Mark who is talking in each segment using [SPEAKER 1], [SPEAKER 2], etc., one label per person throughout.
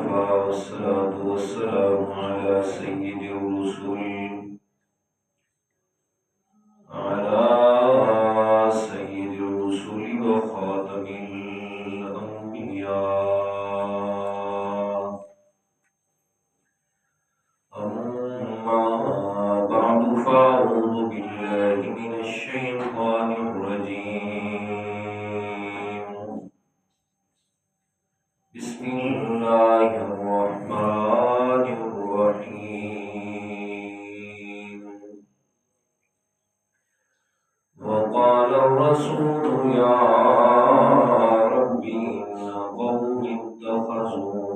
[SPEAKER 1] وكفى والصلاة والسلام على سيد الرسل وخاتم الأنبياء. أما بعد فأعوذ بالله من الشيطان الرجيم. بسم الله الرحمن الرحيم. وقال الرسول يا رب إن قوم اتخذوا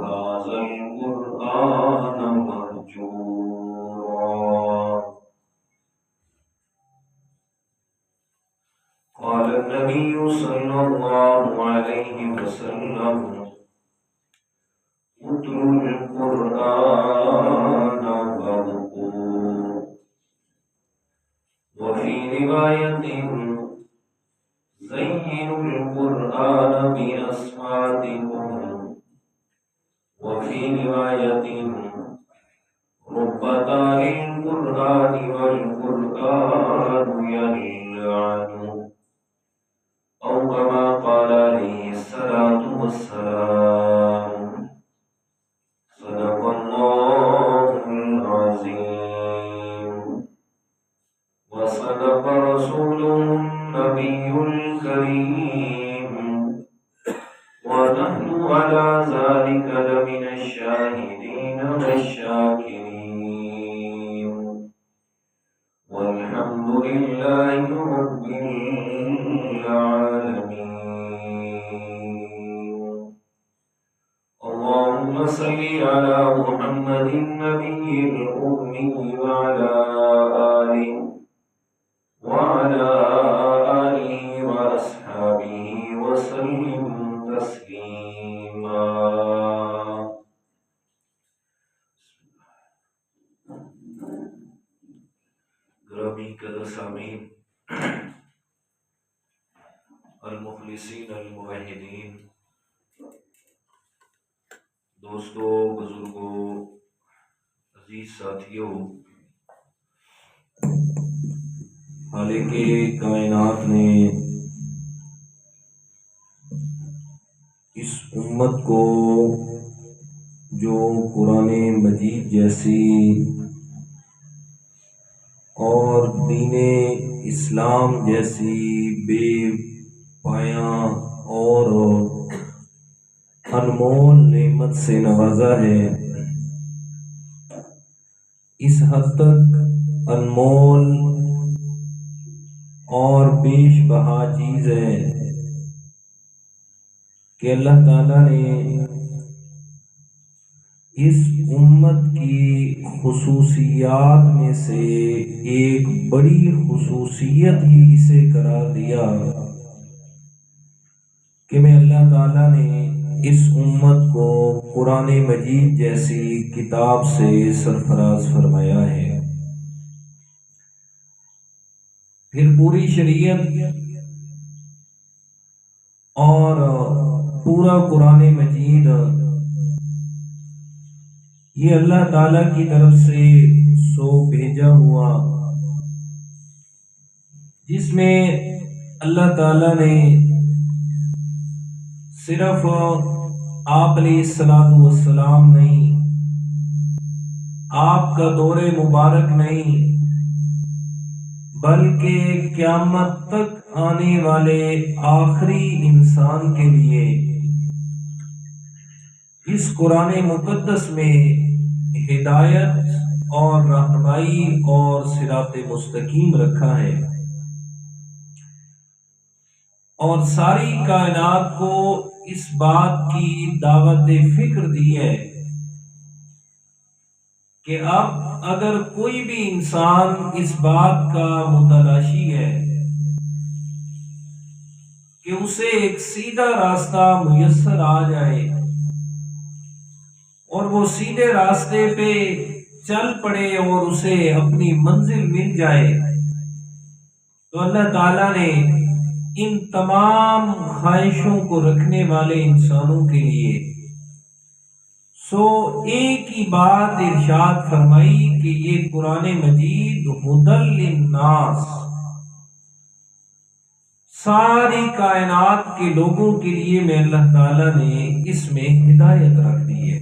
[SPEAKER 1] هذا القرآن مهجورا. قال النبي صلى الله عليه وسلم اتلوا القرآن وابقوا. وفي رواية زينوا القرآن بأصواتكم. وفي رواية رب دار القرآن والقرآن يلعنه، أو كما قال عليه الصلاة والسلام. صدق الله العظيم وصدق رسوله النبي الكريم، ونحن على ذلك لمن الشاهدين والشاكرين، والحمد لله رب العالمين. اللهم صل على محمد النبي الأمي وعلى آله وأصحابه وسلم تسليما. گرامی قدر سامعین، المخلصین الموحدین، دوستو، بزرگوں، عزیز ساتھیوں، خالق کائنات نے اس امت کو جو قرآن مجید جیسی اور دین اسلام جیسی بے پایاں اور انمول نعمت سے نوازا ہے، اس حد تک انمول اور بیش بہا چیز ہے کہ اللہ تعالیٰ نے اس امت کی خصوصیات میں سے ایک بڑی خصوصیت ہی اسے قرار دیا کہ میں اللہ تعالیٰ نے اس امت کو قرآن مجید جیسی کتاب سے سرفراز فرمایا ہے۔ پھر پوری شریعت اور پورا قرآن مجید یہ اللہ تعالیٰ کی طرف سے سو بھیجا ہوا، جس میں اللہ تعالیٰ نے صرف آپ علیہ السلام نہیں، آپ کا دور مبارک نہیں، بلکہ قیامت تک آنے والے آخری انسان کے لیے اس قرآن مقدس میں ہدایت اور رہنمائی اور صراط مستقیم رکھا ہے، اور ساری کائنات کو اس بات کی دعوت فکر دی ہے کہ اب اگر کوئی بھی انسان اس بات کا متلاشی ہے کہ اسے ایک سیدھا راستہ میسر آ جائے اور وہ سیدھے راستے پہ چل پڑے اور اسے اپنی منزل مل جائے، تو اللہ تعالیٰ نے ان تمام خواہشوں کو رکھنے والے انسانوں کے لیے سو ایک ہی بات ارشاد فرمائی کہ یہ قرآن مجید ہدی للناس، ساری کائنات کے لوگوں کے لیے میں اللہ تعالیٰ نے اس میں ہدایت رکھ دی ہے۔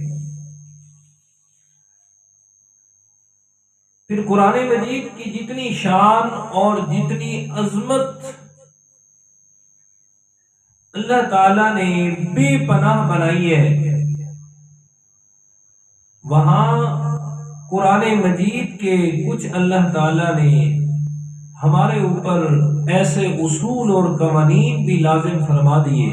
[SPEAKER 1] پھر قرآن مجید کی جتنی شان اور جتنی عظمت اللہ تعالیٰ نے بے پناہ بنائی ہے، وہاں قرآن مجید کے کچھ اللہ تعالیٰ نے ہمارے اوپر ایسے اصول اور قوانین بھی لازم فرما دیے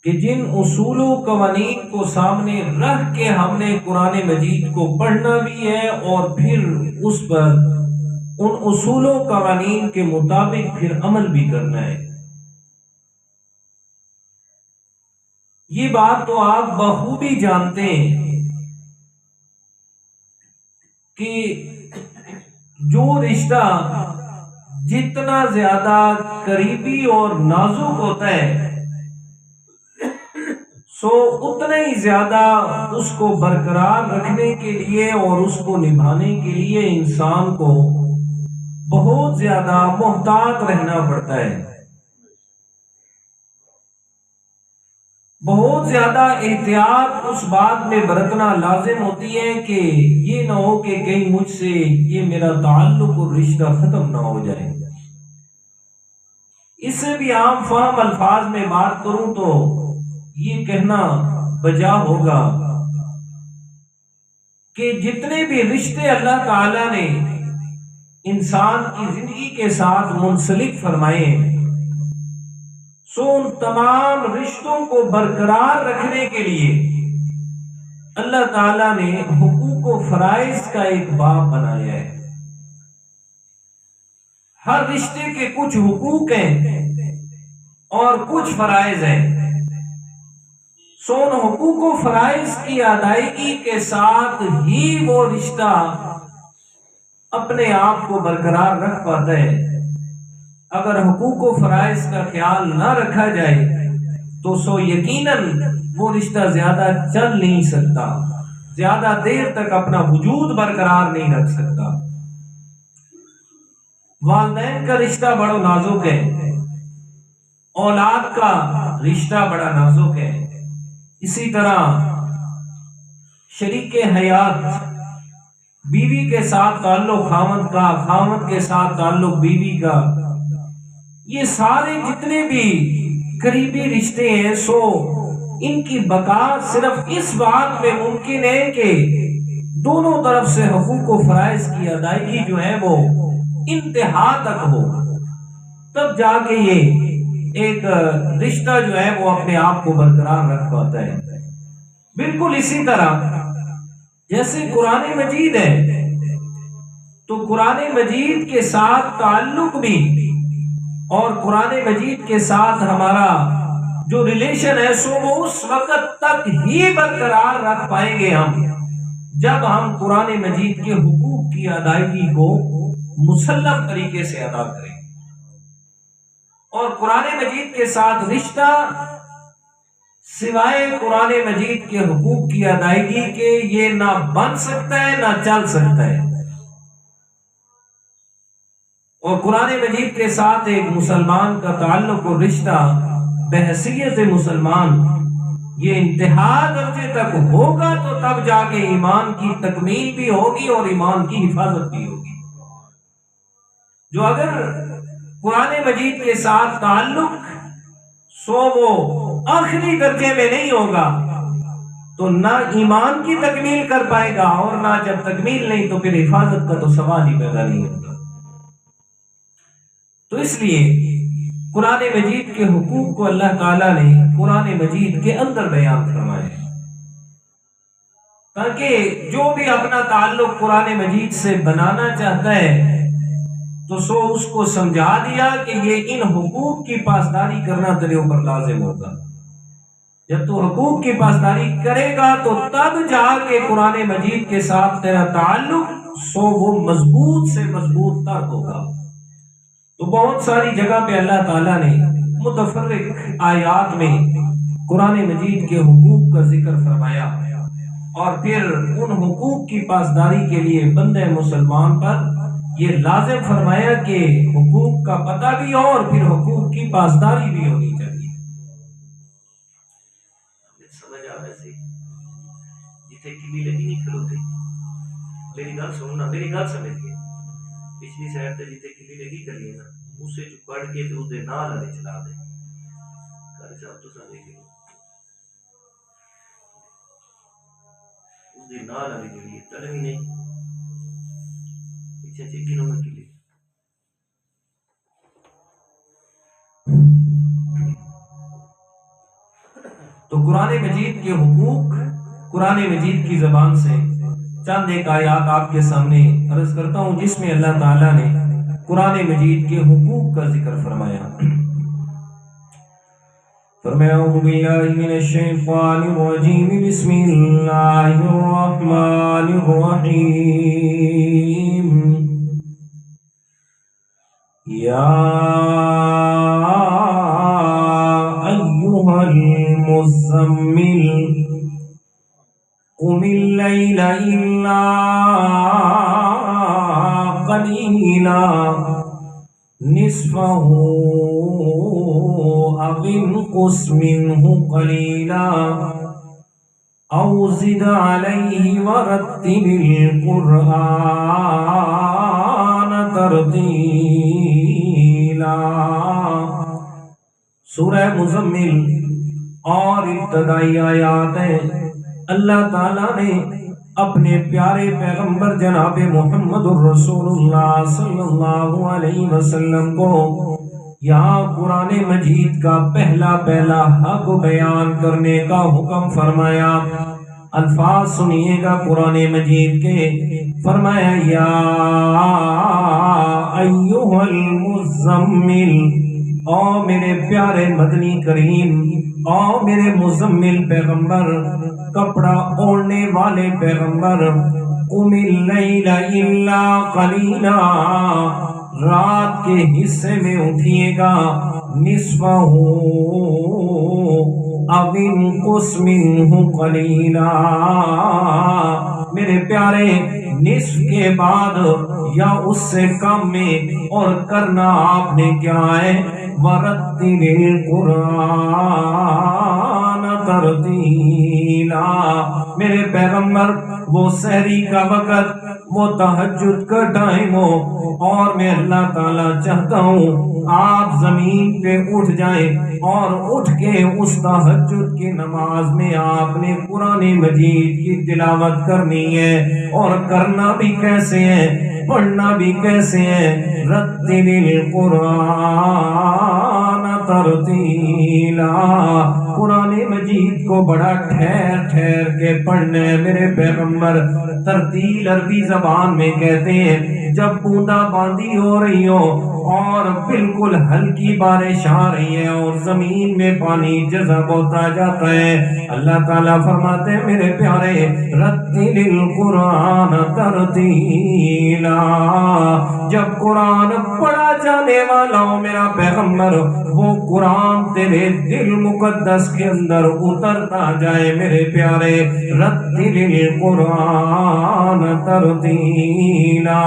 [SPEAKER 1] کہ جن اصول و قوانین کو سامنے رکھ کے ہم نے قرآن مجید کو پڑھنا بھی ہے اور پھر اس پر ان اصول و قوانین کے مطابق پھر عمل بھی کرنا ہے۔ یہ بات تو آپ بخوبی جانتے ہیں کہ جو رشتہ جتنا زیادہ قریبی اور نازک ہوتا ہے سو اتنا ہی زیادہ اس کو برقرار رکھنے کے لیے اور اس کو نبھانے کے لیے انسان کو بہت زیادہ محتاط رہنا پڑتا ہے، بہت زیادہ احتیاط اس بات میں برتنا لازم ہوتی ہے کہ یہ نہ ہو کہ کہیں مجھ سے یہ میرا تعلق اور رشتہ ختم نہ ہو جائے۔ اس سے بھی عام فہم الفاظ میں بات کروں تو یہ کہنا بجا ہوگا کہ جتنے بھی رشتے اللہ تعالیٰ نے انسان کی زندگی کے ساتھ منسلک فرمائے ہیں سو ان تمام رشتوں کو برقرار رکھنے کے لیے اللہ تعالیٰ نے حقوق و فرائض کا ایک باب بنایا ہے۔ ہر رشتے کے کچھ حقوق ہیں اور کچھ فرائض ہیں، سو ان حقوق و فرائض کی ادائیگی کے ساتھ ہی وہ رشتہ اپنے آپ کو برقرار رکھ پاتا ہے۔ اگر حقوق و فرائض کا خیال نہ رکھا جائے تو سو یقیناً وہ رشتہ زیادہ چل نہیں سکتا، زیادہ دیر تک اپنا وجود برقرار نہیں رکھ سکتا۔ والدین کا رشتہ بڑا نازک ہے، اولاد کا رشتہ بڑا نازک ہے، اسی طرح شریک حیات، بیوی کے ساتھ تعلق خاوند کا، خاوند کے ساتھ تعلق بیوی کا، یہ سارے جتنے بھی قریبی رشتے ہیں سو ان کی بقا صرف اس بات میں ممکن ہے کہ دونوں طرف سے حقوق و فرائض کی ادائیگی جو ہے وہ انتہا تک ہو، تب جا کے یہ ایک رشتہ جو ہے وہ اپنے آپ کو برقرار رکھ پاتا ہے۔ بالکل اسی طرح جیسے قرآن مجید ہے تو قرآن مجید کے ساتھ تعلق بھی اور قرآن مجید کے ساتھ ہمارا جو ریلیشن ہے سو وہ اس وقت تک ہی برقرار رکھ پائیں گے ہم جب ہم قرآن مجید کے حقوق کی ادائیگی کو مسلم طریقے سے ادا کریں۔ اور قرآن مجید کے ساتھ رشتہ سوائے قرآن مجید کے حقوق کی ادائیگی کے یہ نہ بن سکتا ہے نہ چل سکتا ہے۔ اور قرآن مجید کے ساتھ ایک مسلمان کا تعلق اور رشتہ بحیثیت مسلمان یہ انتہا درجے تک ہوگا تو تب جا کے ایمان کی تکمیل بھی ہوگی اور ایمان کی حفاظت بھی ہوگی۔ جو اگر قرآن مجید کے ساتھ تعلق سو وہ آخری درجے میں نہیں ہوگا تو نہ ایمان کی تکمیل کر پائے گا، اور نہ جب تکمیل نہیں تو پھر حفاظت کا تو سوال ہی پیدا نہیں ہوتا۔ تو اس لیے قرآن مجید کے حقوق کو اللہ تعالیٰ نے قرآن مجید کے اندر بیان فرمائے تاکہ جو بھی اپنا تعلق قرآن مجید سے بنانا چاہتا ہے تو سو اس کو سمجھا دیا کہ یہ ان حقوق کی پاسداری کرنا تیرے اوپر لازم ہوگا۔ جب تو حقوق کی پاسداری کرے گا تو تب جا کے قرآن مجید کے ساتھ تیرا تعلق سو وہ مضبوط سے مضبوط تر ہوگا۔ تو بہت ساری جگہ پہ اللہ تعالیٰ نے متفرق آیات میں قرآن مجید کے حقوق کا ذکر فرمایا اور پھر ان حقوق کی پاسداری کے لیے بندہ مسلمان پر یہ لازم فرمایا کہ حقوق کا پتہ بھی ہو اور پھر حقوق کی پاسداری بھی ہونی چاہیے۔ سمجھ آ رہا ہے؟ جتنے کلی لگی نہیں کھلوتے، میری گل سننا، میری گل سمجھ کے پچھلی سائڈ تے جتنے کلی لگی کریے نا اسے جو پڑھ کے تو دے نال والے چلا دے کر صاحب تو سمجھ کے اس دے نال والی جڑی تڑوی نہیں پیچھے چکی نو کلی۔ تو قرآن مجید کے حقوق قرآن مجید کی زبان سے چند ایک آیات آپ کے سامنے عرض کرتا ہوں جس میں اللہ تعالیٰ نے قرآن مجید کے حقوق کا ذکر فرمایا۔ فرمایا اعوذ باللہ من الشیطان الرجیم بسم اللہ الرحمن الرحیم یا ایہا المزمل قم اللیل الا قلیلا نصفه او انقص منه قلیلا او زد علیہ ورتل القرآن ترتیلا۔ سورہ مزمل اور ابتدائی آیات ہیں۔ اللہ تعالیٰ نے اپنے پیارے پیغمبر جناب محمد الرسول اللہ صلی اللہ علیہ وسلم کو یہاں قرآن مجید کا پہلا حق بیان کرنے کا حکم فرمایا۔ الفاظ سنیے گا قرآن مجید کے۔ فرمایا یا ایھا المزمل، او میرے پیارے مدنی کریم، او میرے مزمل پیغمبر، کپڑا اوڑھنے والے پیغمبر، قم اللیل الا قلیلا، رات کے حصے میں اٹھیے گا، نصفہ او انقص منہ قلیلا، میرے پیارے نصف کے بعد یا اس سے کم میں، اور کرنا آپ نے کیا ہے، ورتل القرآن ترتیلا، میرے پیغمبر وہ سحری کا وقت، وہ تہجد کا ٹائم ہو، اور میں اللہ تعالیٰ چاہتا ہوں آپ زمین پہ اٹھ جائیں اور اٹھ کے اس تہجد کی نماز میں آپ نے قرآن مجید کی تلاوت کرنی ہے، اور کرنا بھی کیسے ہے، پڑھنا بھی کیسے ہے، رتل القرآن ترتیلا، قرآن مجید کو بڑا ٹھہر ٹھہر کے پڑھنا ہے میرے پیغمبر۔ ترتیل عربی زبان میں کہتے ہیں جب بوندا باندی ہو رہی ہو اور بالکل ہلکی بارش آ رہی ہے اور زمین میں پانی جذب ہوتا جاتا ہے، اللہ تعالیٰ فرماتے ہیں میرے پیارے رتل القرآن ترتیلا، جب قرآن پڑھا جانے والا ہو میرا پیغمبر، وہ قرآن تیرے دل مقدس کے اندر اترتا جائے میرے پیارے، رتل القرآن ترتیلا،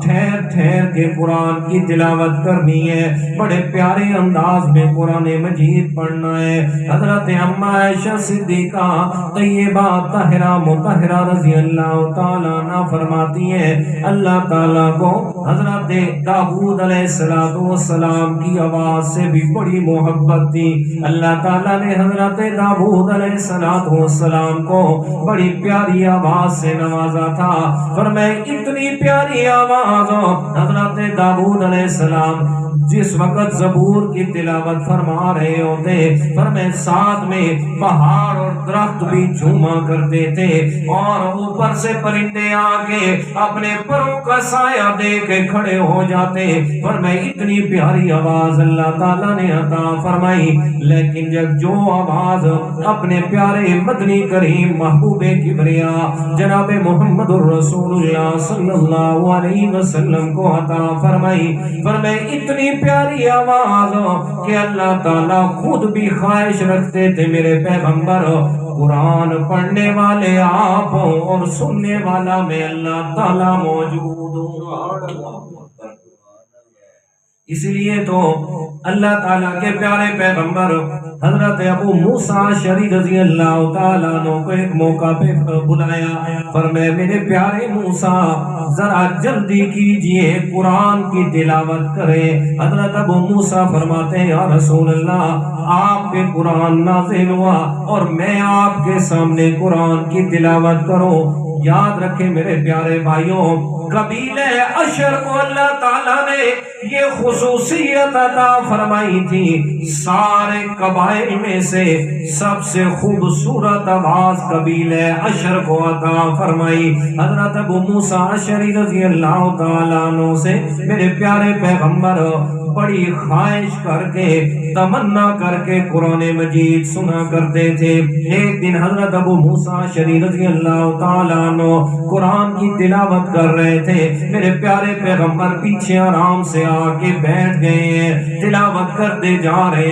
[SPEAKER 1] ٹھہر ٹھہر کے قرآن کی تلاوت کرنی ہے، بڑے پیارے انداز میں قرآن مجید پڑھنا ہے۔ حضرت اما عائشہ صدیقہ طیبہ طاہرہ مطہرہ رضی اللہ تعالیٰ عنہ فرماتی ہیں اللہ تعالیٰ کو حضرت داؤد علیہ السلام کی آواز سے بھی بڑی محبت تھی۔ اللہ تعالیٰ نے حضرت داؤد علیہ السلام کو بڑی پیاری آواز سے نوازا تھا۔ فرمائے اتنی پیاری آواز حضرت داؤد علیہ السلام جس وقت زبور کی تلاوت فرما رہے ہوتے، فرمائے ساتھ میں پہاڑ اور درخت بھی جھوما کرتے تھے، اور اوپر سے پرندے آگے اپنے پروں کا سایہ دے کے کھڑے ہو جاتے۔ فرمائے اتنی پیاری آواز اللہ تعالیٰ نے عطا فرمائی، لیکن جب جو آواز اپنے پیارے مدنی کریم محبوب کبریا جناب محمد الرسول اللہ صلی اللہ علیہ وسلم کو عطا فرمائی، فرمائے اتنی اتنی پیاری آواز کہ اللہ تعالیٰ خود بھی خواہش رکھتے تھے میرے پیغمبر قرآن پڑھنے والے آپ ہوں اور سننے والا میں اللہ تعالیٰ موجود ہوں۔ اس لیے تو اللہ تعالیٰ کے پیارے پیغمبر حضرت ابو موسیٰ اشعری رضی اللہ تعالیٰ عنہ کو ایک موقع پہ بلایا، فرمایا میرے پیارے موسیٰ ذرا جلدی کیجئے قرآن کی تلاوت کریں۔ حضرت ابو موسیٰ فرماتے ہیں یا رسول اللہ آپ پہ قرآن نازل ہوا اور میں آپ کے سامنے قرآن کی تلاوت کروں۔ یاد رکھیں میرے پیارے بھائیوں، قبیلہ اشر کو اللہ تعالیٰ نے یہ خصوصیت عطا فرمائی تھی، سارے قبائل میں سے سب سے خوبصورت آواز قبیلہ اشر کو عطا فرمائی۔ حضرت ابو موسیٰ اشعری رضی اللہ تعالیٰ عنہ سے میرے پیارے پیغمبر بڑی خواہش کر کے تمنا کر کے قرآن مجید سنا کرتے تھے۔ ایک دن حضرت ابو موسیٰ اشعری رضی اللہ تعالیٰ عنہ قرآن کی تلاوت کر رہے تھے، میرے پیارے پیغمبر پیچھے آرام سے آ کے بیٹھ گئے ہیں، تلاوت کرتے جا رہے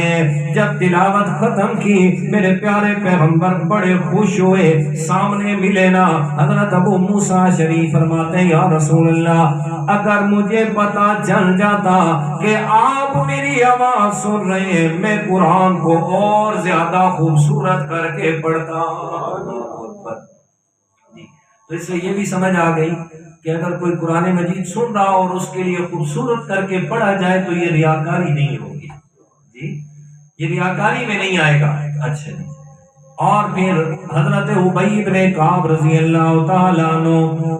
[SPEAKER 1] ہیں۔ جب تلاوت ختم کی میرے پیارے پیغمبر بڑے خوش ہوئے، سامنے ملے نا حضرت ابو موسیٰ اشعری فرماتے ہیں یا رسول اللہ اگر مجھے پتا چل جاتا کہ آپ میری آواز سن رہے ہیں میں قرآن کو اور زیادہ خوبصورت کر کے پڑھتا۔ تو اس سے یہ بھی سمجھ آ گئی کہ اگر کوئی قرآن مجید سن رہا اور اس کے لیے خوبصورت کر کے پڑھا جائے تو یہ ریاکاری نہیں ہوگی، جی یہ ریاکاری میں نہیں آئے گا۔ اچھا جی، اور پھر حضرت ابی بن کعب رضی اللہ تعالیٰ عنہ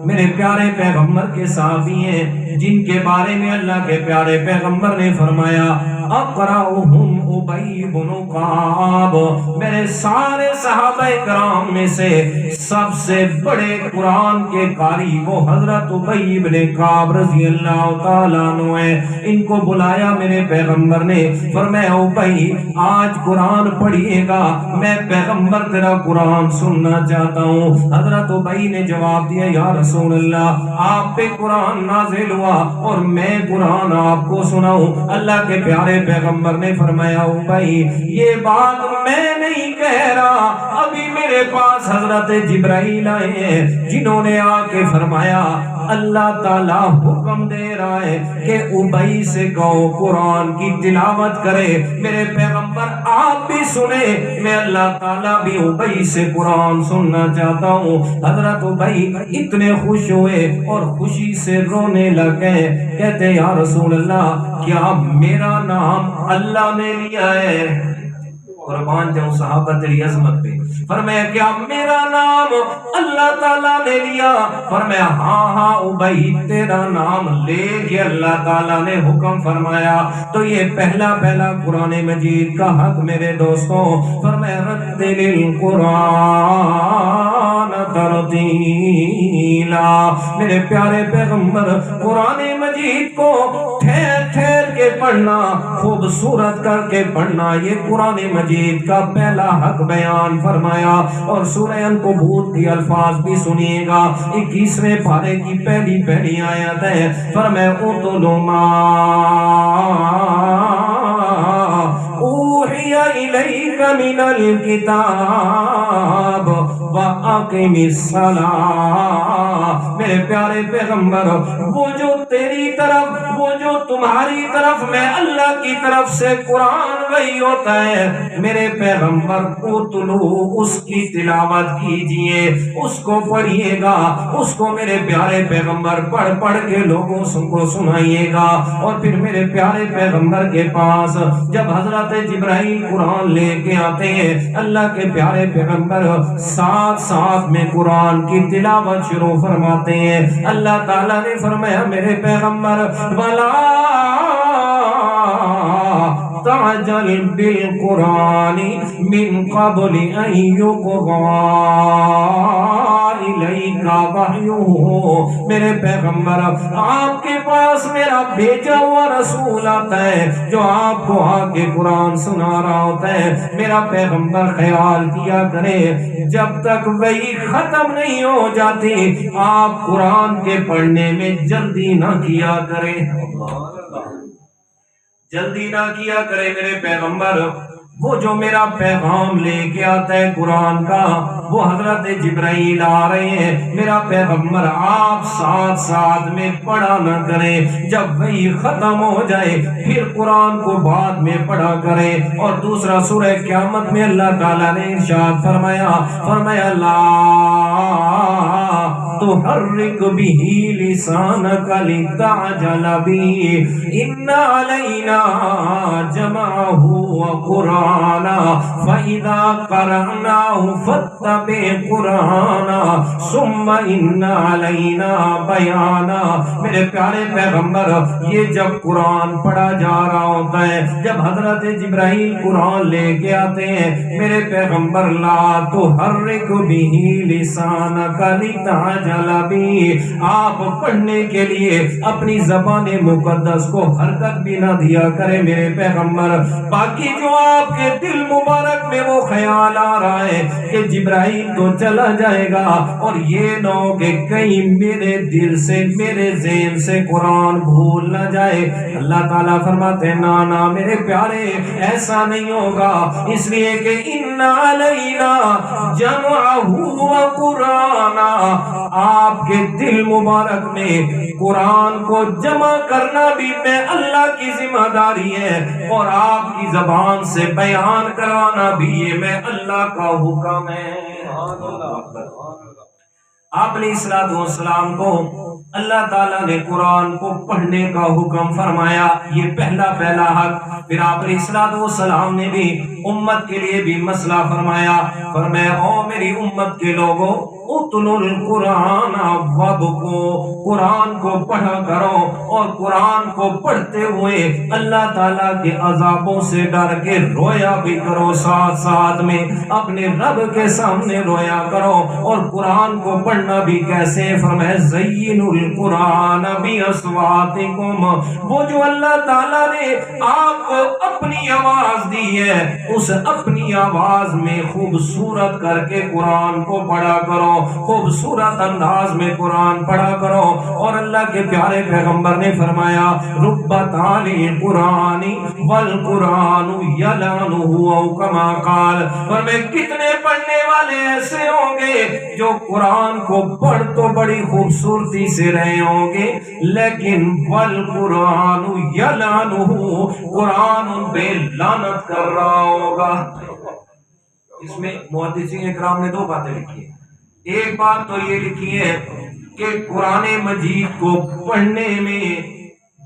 [SPEAKER 1] میرے پیارے پیغمبر کے صحابی ہیں جن کے بارے میں اللہ کے پیارے پیغمبر نے فرمایا اقرأہم ابی بن کعب، میرے سارے صحابہ کرام میں سے سب سے بڑے قرآن کے قاری وہ حضرت ابی بن کعب رضی اللہ تعالیٰ عنہ ہیں۔ ان کو بلایا میرے پیغمبر نے، فرمایا ابی آج قرآن پڑھیے گا، میں پیغمبر تیرا قرآن سننا چاہتا ہوں۔ حضرت ابی نے جواب دیا یا رسول اللہ آپ پہ قرآن نازل ہوا اور میں قرآن آپ کو سناؤں؟ اللہ کے پیارے پیغمبر نے فرمایا ابی یہ بات میں نہیں کہہ رہا، ابھی میرے پاس حضرت جبرائیل آئے ہیں جنہوں نے آ کے فرمایا اللہ تعالیٰ حکم دے رہا ہے کہ ابی سے کہو قرآن کی تلاوت کرے۔ میرے پیغمبر آپ بھی سنیں، میں اللہ تعالیٰ بھی ابی سے قرآن سننا چاہتا ہوں۔ حضرت ابی اتنے خوش ہوئے اور خوشی سے رونے لگے، کہتے یا رسول اللہ کیا میرا نام اللہ نے لیا ہے؟ قربان جاؤں صحابہ تیری عظمت پہ، فرمایا کیا میرا نام اللہ تعالیٰ نے لیا؟ فرمایا ہاں ابی تیرا نام لے کے اللہ تعالیٰ نے حکم فرمایا۔ تو یہ پہلا قرآن مجید کا حق میرے دوستوں، فرمایا رتل القرآن ترتیلا، میرے پیارے پیغمبر قرآن مجید کو ٹھہر ٹھہر کے پڑھنا، خوبصورت کر کے پڑھنا، یہ قرآن مجید کا پہلا حق بیان فرمایا۔ اور سورہ عنکبوت کی الفاظ بھی سنیے گا، 21ویں پارے کی پہلی آیت ہے، فرمایا اتل ما اوحی الیک من الکتاب واقم الصلاۃ، میرے پیارے پیغمبر وہ جو تیری طرف، وہ جو تمہاری طرف میں اللہ کی طرف سے قرآن وحی ہوتا ہے، میرے پیغمبر کو تلو اس کی تلاوت کیجئے، اس کو پڑھیے گا، اس کو میرے پیارے پیغمبر پڑھ کے لوگوں کو سنائیے گا۔ اور پھر میرے پیارے پیغمبر کے پاس جب حضرت جبرائیل قرآن لے کے آتے ہیں، اللہ کے پیارے پیغمبر ساتھ میں قرآن کی تلاوت شروع فرماتے ہیں۔ اللہ تعالیٰ نے فرمایا میرے پیغمبر وَلَا تعجل بالقرآن من قبل ان يقضى الیک وحیہ، میرے پیغمبر آپ کے پاس میرا بھیجا ہوا رسول آتا ہے جو آپ کو آ کے قرآن سنا رہا ہوتا ہے۔ میرا پیغمبر خیال کیا کرے جب تک وہی ختم نہیں ہو جاتی آپ قرآن کے پڑھنے میں جلدی نہ کیا کریں۔ جلدی نہ کیا کرے میرے پیغمبر، وہ جو میرا پیغام لے کے آتا ہے قرآن کا، وہ حضرت جبرائیل آ رہے ہیں، میرا پیغمبر آپ ساتھ ساتھ میں پڑھا نہ کریں، جب وہی ختم ہو جائے پھر قرآن کو بعد میں پڑھا کریں۔ اور دوسرا سورہ قیامت میں اللہ تعالیٰ نے ارشاد فرمایا لا تحرک به لسانک لتعجل به ان علینا جمعہ وقرآنا فإذا قرأناه فاتبع قرآنا ثم ان علینا بیانا۔ میرے پیارے پیغمبر، یہ جب قرآن پڑھا جا رہا ہوتا ہے، جب حضرت جبرائیل قرآن لے کے آتے ہیں، میرے پیغمبر لا تحرک به لسانک لتعجل به، آپ پڑھنے کے لیے اپنی زبان مقدس کو حرکت بھی نہ دیا کرے میرے پیغمبر۔ باقی جو آپ کے دل مبارک میں وہ خیال آ رہا ہے کہ جبرائیل تو چلا جائے گا، اور یہ نہ ہو کہ کہیں میرے دل سے میرے ذہن سے قرآن بھول نہ جائے، اللہ تعالیٰ فرماتے ہیں نا میرے پیارے، ایسا نہیں ہوگا، اس لیے کہ ان علینا جمعہ وقرآنا، آپ کے دل مبارک میں قرآن کو جمع کرنا بھی میں اللہ کی ذمہ داری ہے، اور آپ کی زبان سے بیان کروانا بھی یہ میں اللہ کا حکم ہے۔ آپ علیہ السلام کو اللہ تعالیٰ نے قرآن کو پڑھنے کا حکم فرمایا، یہ پہلا حق۔ پھر آپ علیہ السلام نے بھی امت کے لیے بھی مسئلہ فرمایا او میری امت کے لوگوں، اتلوا القرآن وابکو، قرآن کو پڑھا کرو، اور قرآن کو پڑھتے ہوئے اللہ تعالیٰ کے عذابوں سے ڈر کے رویا بھی کرو، ساتھ ساتھ میں اپنے رب کے سامنے رویا کرو۔ اور قرآن کو پڑھنا بھی کیسے؟ فرمایا زین القرآن باصواتکم، وہ جو اللہ تعالیٰ نے آپ کو اپنی آواز دی ہے، اس اپنی آواز میں خوبصورت کر کے قرآن کو پڑھا کرو، خوبصورت انداز میں قرآن پڑھا کرو۔ اور اللہ کے پیارے پیغمبر نے فرمایا رب تالی قرآن والقرآن یلعنہ او کما قال، اور میں کتنے پڑھنے والے ایسے ہوں گے جو قرآن کو پڑھ تو بڑی خوبصورتی سے رہے ہوں گے، لیکن والقرآن یلعنہ، قرآن ان پہ لعنت کر رہا ہوگا۔ اس میں محدثین اکرام نے دو باتیں لکھی ہیں۔ ایک بات تو یہ لکھی ہے کہ قرآن مجید کو پڑھنے میں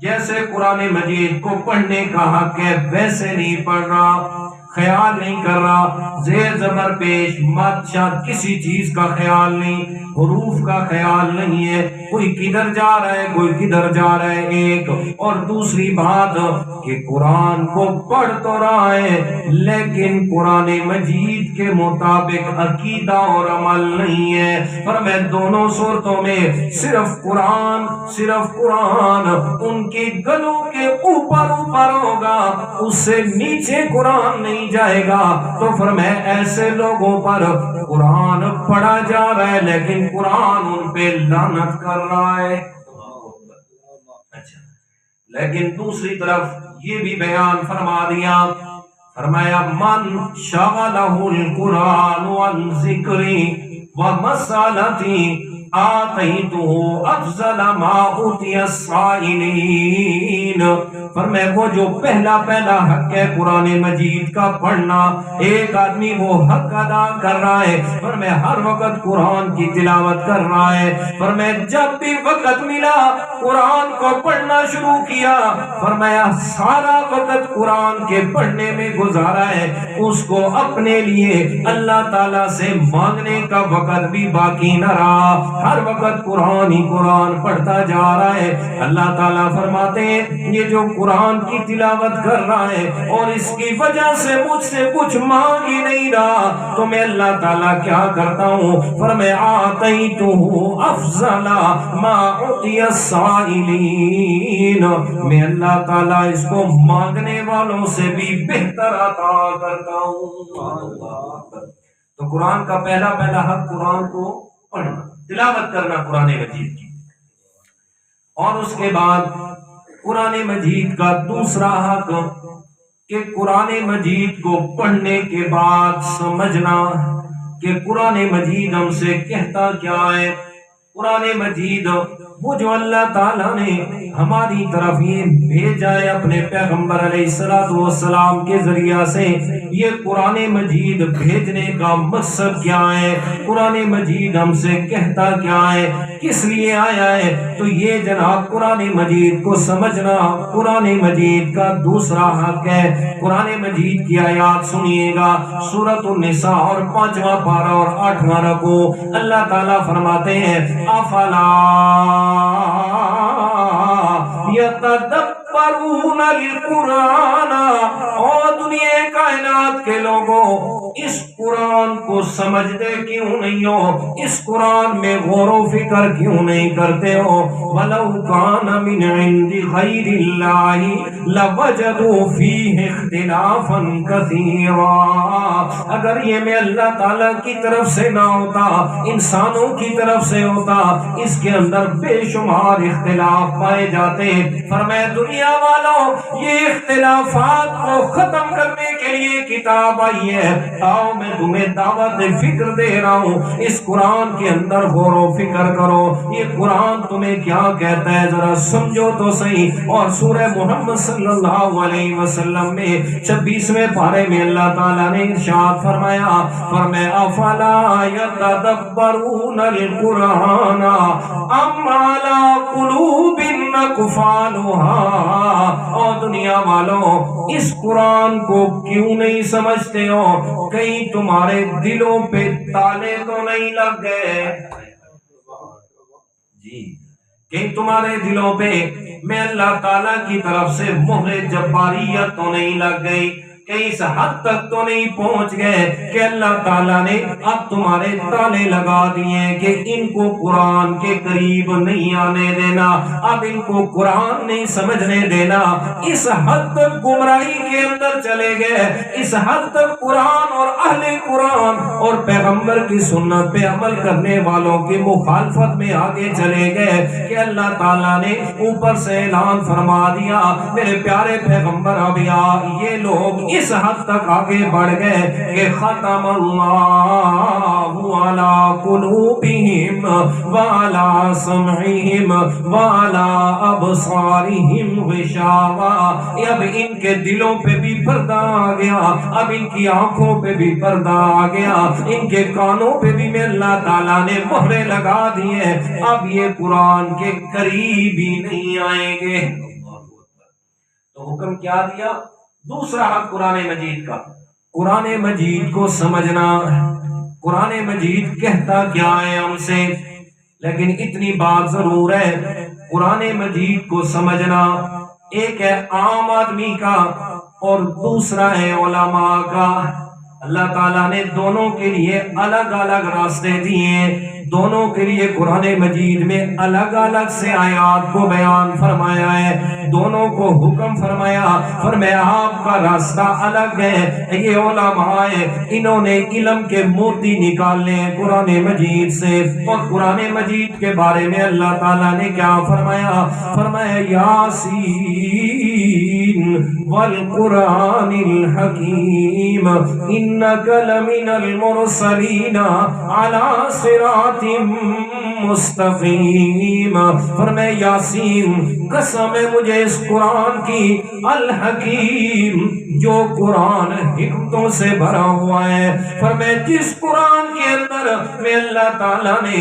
[SPEAKER 1] جیسے قرآن مجید کو پڑھنے کا حق ہے ویسے نہیں پڑھ رہا، خیال نہیں کر رہا، زیر زبر پیش مد شد کسی چیز کا خیال نہیں، حروف کا خیال نہیں ہے، کوئی کدھر جا رہا ہے کوئی کدھر جا رہا ہے، ایک۔ اور دوسری بات کہ قرآن کو پڑھ تو رہا ہے لیکن قرآن مجید کے مطابق عقیدہ اور عمل نہیں ہے۔ پر میں دونوں صورتوں میں صرف قرآن ان کے گلوں کے اوپر ہوگا، اس سے نیچے قرآن نہیں جائے گا۔ تو فرمایا ایسے لوگوں پر قرآن پڑھا جا رہا ہے لیکن قرآن ان پہ لعنت کر رہا ہے۔ اچھا، لیکن دوسری طرف یہ بھی بیان فرما دیا، فرمایا من شغلہ القرآن عن ذکری ومسالتی آتیتہ افضل ما اوتی السائلین۔ فرمایا وہ جو پہلا حق ہے قرآن مجید کا پڑھنا، ایک آدمی وہ حق ادا کر رہا ہے، فرمایا ہر وقت قرآن کی تلاوت کر رہا ہے، فرمایا جب بھی وقت ملا قرآن کو پڑھنا شروع کیا، فرمایا سارا وقت قرآن کے پڑھنے میں گزارا ہے، اس کو اپنے لیے اللہ تعالیٰ سے مانگنے کا وقت بھی باقی نہ رہا، ہر وقت قرآن ہی قرآن پڑھتا جا رہا ہے۔ اللہ تعالیٰ فرماتے ہیں یہ جو قرآن کی تلاوت کر رہا ہے اور اس کی وجہ سے مجھ سے کچھ مانگ ہی نہیں رہا، تو میں اللہ تعالیٰ کیا کرتا ہوں؟ فرمایا آتیتہ افضل ما اعطی السائلین، میں اللہ تعالیٰ اس کو مانگنے والوں سے بھی بہتر عطا کرتا ہوں۔ تو قرآن کا پہلا حق قرآن کو پڑھنا، تلاوت کرنا قرآن مجید کی، اور اس کے بعد قرآن مجید کا دوسرا حق کہ قرآن مجید کو پڑھنے کے بعد سمجھنا کہ قرآن مجید ہم سے کہتا کیا ہے۔ قرآن مجید وہ جو اللہ تعالیٰ نے ہماری طرف یہ بھیجا ہے اپنے پیغمبر علیہ السلام کے ذریعہ سے، یہ قرآن مجید بھیجنے کا مقصد کیا ہے، قرآن مجید ہم سے کہتا کیا ہے، کس لیے آیا ہے، تو یہ جناب قرآن مجید کو سمجھنا قرآن مجید کا دوسرا حق ہے۔ قرآن مجید کی آیات سنیے گا، سورۃ النساء اور 5واں پارہ اور 8واں رکوع، اللہ تعالیٰ فرماتے ہیں افلا یتدبرون القرآن، اور دنیا کائنات کے لوگوں اس قرآن کو سمجھتے کیوں نہیں ہو، اس قرآن میں غور و فکر کیوں نہیں کرتے ہو۔ وَلَوْ كَانَ مِنْ عِنْدِ غَيْرِ اللَّهِ لَوَجَدُوا فِيهِ اخْتِلَافًا كَثِيرًا، اگر یہ میں اللہ تعالیٰ کی طرف سے نہ ہوتا، انسانوں کی طرف سے ہوتا، اس کے اندر بے شمار اختلاف پائے جاتے۔ فرمایا دنیا والوں، یہ اختلافات کو ختم کرنے کے لیے کتاب آئی ہے، آؤ میں تمہیں دعوت فکر دے رہا ہوں، اس قرآن کے اندر غور و فکر کرو، یہ قرآن تمہیں کیا کہتا ہے ذرا سمجھو تو صحیح۔ اور سورہ محمد صلی اللہ علیہ وسلم میں 26ویں پارے میں اللہ تعالیٰ نے ارشاد فرمایا افلا یتدبرون القرآن ام علی قلوب اقفالها، اور دنیا والوں اس قرآن کو کیوں نہیں سمجھتے ہو، کہیں تمہارے دلوں پہ تالے تو نہیں لگ گئے، جی کہیں تمہارے دلوں پہ میں اللہ تعالیٰ کی طرف سے مہر جباریت تو نہیں لگ گئی، کہیں اس حد تک تو نہیں پہنچ گئے کہ اللہ تعالیٰ نے اب تمہارے تالے لگا دیے کہ ان کو قرآن کے قریب نہیں آنے دینا، اب ان کو قرآن نہیں سمجھنے دینا، اس حد تک گمراہی کے اندر چلے گئے، اس حد تک قرآن اور اہل قرآن اور پیغمبر کی سنت پہ عمل کرنے والوں کی مخالفت میں آگے چلے گئے کہ اللہ تعالیٰ نے اوپر سے اعلان فرما دیا میرے پیارے پیغمبر ابیا، یہ لوگ اس حد تک آگے بڑھ گئے کہ ختم اللہ علی قلوبہم وعلی سمعہم وعلی ابصارہم غشاوہ، اب ان کے دلوں پہ بھی پردہ آ گیا، اب ان کی آنکھوں پہ بھی پردہ آ گیا، ان کے کانوں پہ بھی میں اللہ تعالیٰ نے مہرے لگا دیے، اب یہ قرآن کے قریب ہی نہیں آئیں گے۔ تو حکم کیا دیا؟ دوسرا حق قرآن مجید کا، قرآن مجید کو سمجھنا، قرآن مجید کہتا کیا ہے ہم سے، لیکن اتنی بات ضرور ہے قرآن مجید کو سمجھنا ایک ہے عام آدمی کا اور دوسرا ہے علماء کا۔ اللہ تعالیٰ نے دونوں کے لیے الگ الگ راستے دیے، دونوں کے لیے قرآن مجید میں الگ الگ سے آیات کو بیان فرمایا ہے، دونوں کو حکم فرمایا آپ کا راستہ الگ ہے، یہ علماء ہیں، انہوں نے علم کے موتی نکالنے ہیں قرآن مجید سے، اور قرآن مجید کے بارے میں اللہ تعالیٰ نے کیا فرمایا یاسین والقرآن الحکیم انک لمن المرسلین علی صراط مستقیم، فرمایا یاسین قسم ہے مجھے اس قرآن کی، الحکیم جو قرآن حکمتوں سے بھرا ہوا ہے، فرمایا جس قرآن کے اندر میں اللہ تعالیٰ نے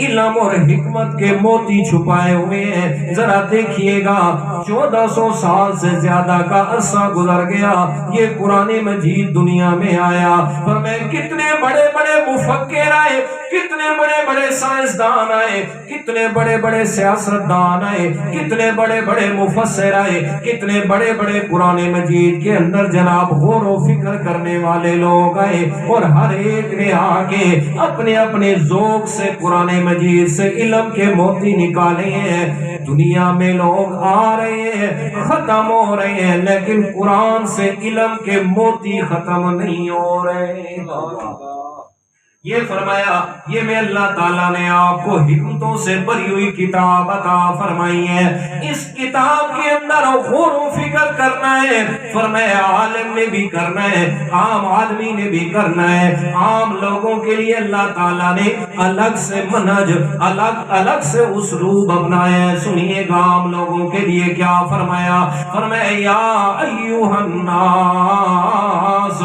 [SPEAKER 1] علم اور حکمت کے موتی چھپائے ہوئے ہیں۔ ذرا دیکھیے گا 1400 سال سے زیادہ کا عرصہ گزر گیا، یہ قرآن مجید دنیا میں آیا، فرمایا کتنے بڑے بڑے مفکر آئے، کتنے بڑے بڑے سائنسدان آئے، کتنے بڑے بڑے سیاستدان آئے، کتنے بڑے بڑے مفسر آئے، کتنے بڑے بڑے قرآن مجید کے اندر جناب غور و فکر کرنے والے لوگ آئے، اور ہر ایک نے آگے اپنے اپنے ذوق سے قرآن مجید سے علم کے موتی نکالے ہیں۔ دنیا میں لوگ آ رہے ہیں، ختم ہو رہے ہیں، لیکن قرآن سے علم کے موتی ختم نہیں ہو رہے۔ یہ فرمایا یہ میں اللہ تعالیٰ نے آپ کو حکمتوں سے بھری ہوئی کتاب عطا فرمائی ہے، اس کتاب کے اندر غور و فکر کرنا ہے۔ فرمایا عالم نے بھی کرنا ہے، عام آدمی نے بھی کرنا ہے۔ عام لوگوں کے لیے اللہ تعالیٰ نے الگ سے منہج، الگ سے اسلوب اپنایا ہے۔ سنیے گا عام لوگوں کے لیے کیا فرمایا۔ فرمایا یا ایھا الناس،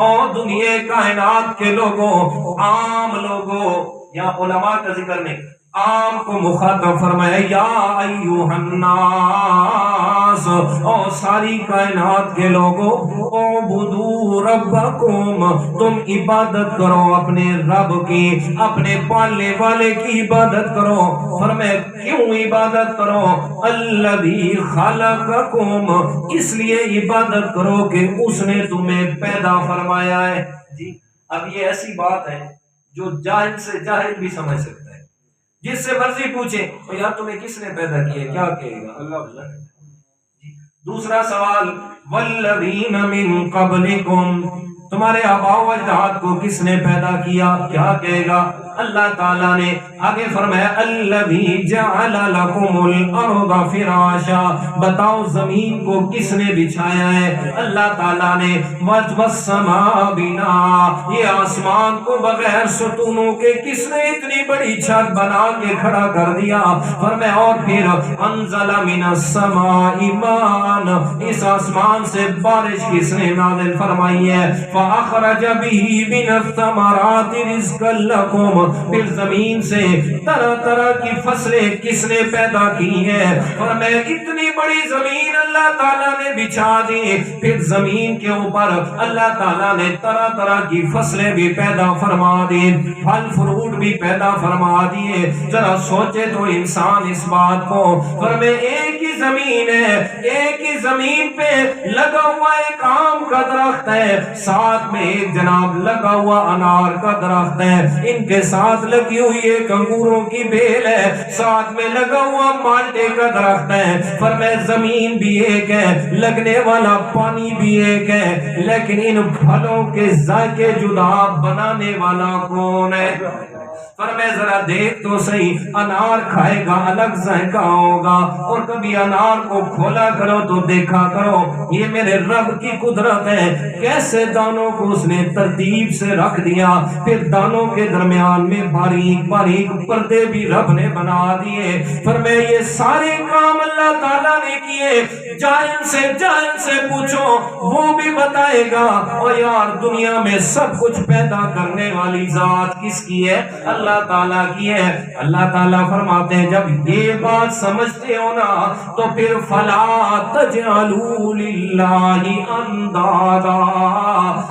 [SPEAKER 1] اور دنیا کائنات کے لوگوں، عام لوگوں، یا علماء کا ذکر نہیں، عام کو مخاطب فرمایا یا ایھا الناس، اور ساری کائنات کے لوگوں، اعبدوا ربکم، تم عبادت کرو اپنے رب کی، اپنے پالنے والے کی عبادت کرو۔ فرمایا کیوں عبادت کرو؟ الذی خلقکم، اس لیے عبادت کرو کہ اس نے تمہیں پیدا فرمایا ہے۔ جی اب یہ ایسی بات ہے جو جاہل سے جاہل بھی سمجھ سکتا ہے، جس سے مرضی پوچھے تو یار تمہیں کس نے پیدا کیا، کیا کہے گا؟ اللہ۔ دوسرا سوال والذین من قبلکم، تمہارے آباء و اجداد کو کس نے پیدا کیا، کیا کہے گا؟ اللہ تعالیٰ نے آگے فرمایا الذی جعل لکم الارض فراشا، بتاؤ زمین کو کس نے بچھایا ہے؟ اللہ تعالیٰ نے والسماء بناء، یہ آسمان کو بغیر ستونوں کے کس نے اتنی بڑی چھت بنا کے کھڑا کر دیا؟ فرمایا اور پھر انزل من السماء ماء، اس آسمان سے بارش کس نے نازل فرمائی ہے؟ فاخرج به من الثمرات رزقا لکم، پھر زمین سے طرح طرح کی فصلیں کس نے پیدا کی ہیں؟ اور میں اتنی بڑی زمین اللہ تعالیٰ نے بچھا دی، پھر زمین کے اوپر اللہ تعالیٰ نے طرح طرح کی فصلیں بھی پیدا فرما دی، پھل فروٹ بھی پیدا فرما دیے۔ ذرا سوچے تو انسان اس بات کو، پر میں ایک ہی زمین ہے، ایک ہی زمین پہ لگا ہوا ایک آم کا درخت ہے، ساتھ میں ایک جناب لگا ہوا انار کا درخت ہے، ان کے ساتھ لگی ہوئی ایک انگوروں کی بیل ہے، ساتھ میں لگا ہوا مالٹے کا درخت ہے۔ فرمایا زمین بھی ایک ہے، لگنے والا پانی بھی ایک ہے، لیکن ان پھلوں کے ذائقے جدا بنانے والا کون ہے؟ فرمایا ذرا دیکھ تو صحیح، انار کھائے گا الگ ذائقہ ہوگا، اور کبھی انار کو کھولا کرو تو دیکھا کرو یہ میرے رب کی قدرت ہے، کیسے دانوں کو اس نے ترتیب سے رکھ دیا، پھر دانوں کے درمیان میں باریک باریک پردے بھی رب نے بنا دیے۔ فرمایا یہ سارے کام اللہ تعالیٰ نے کیے، جاہل سے پوچھو وہ بھی بتائے گا۔ اور یار دنیا میں سب کچھ پیدا کرنے والی ذات کس کی ہے؟ اللہ تعالیٰ کی ہے۔ اللہ تعالیٰ فرماتے ہیں جب یہ بات سمجھتے ہو نا تو پھر فلا تجعلوا للہ اندادا،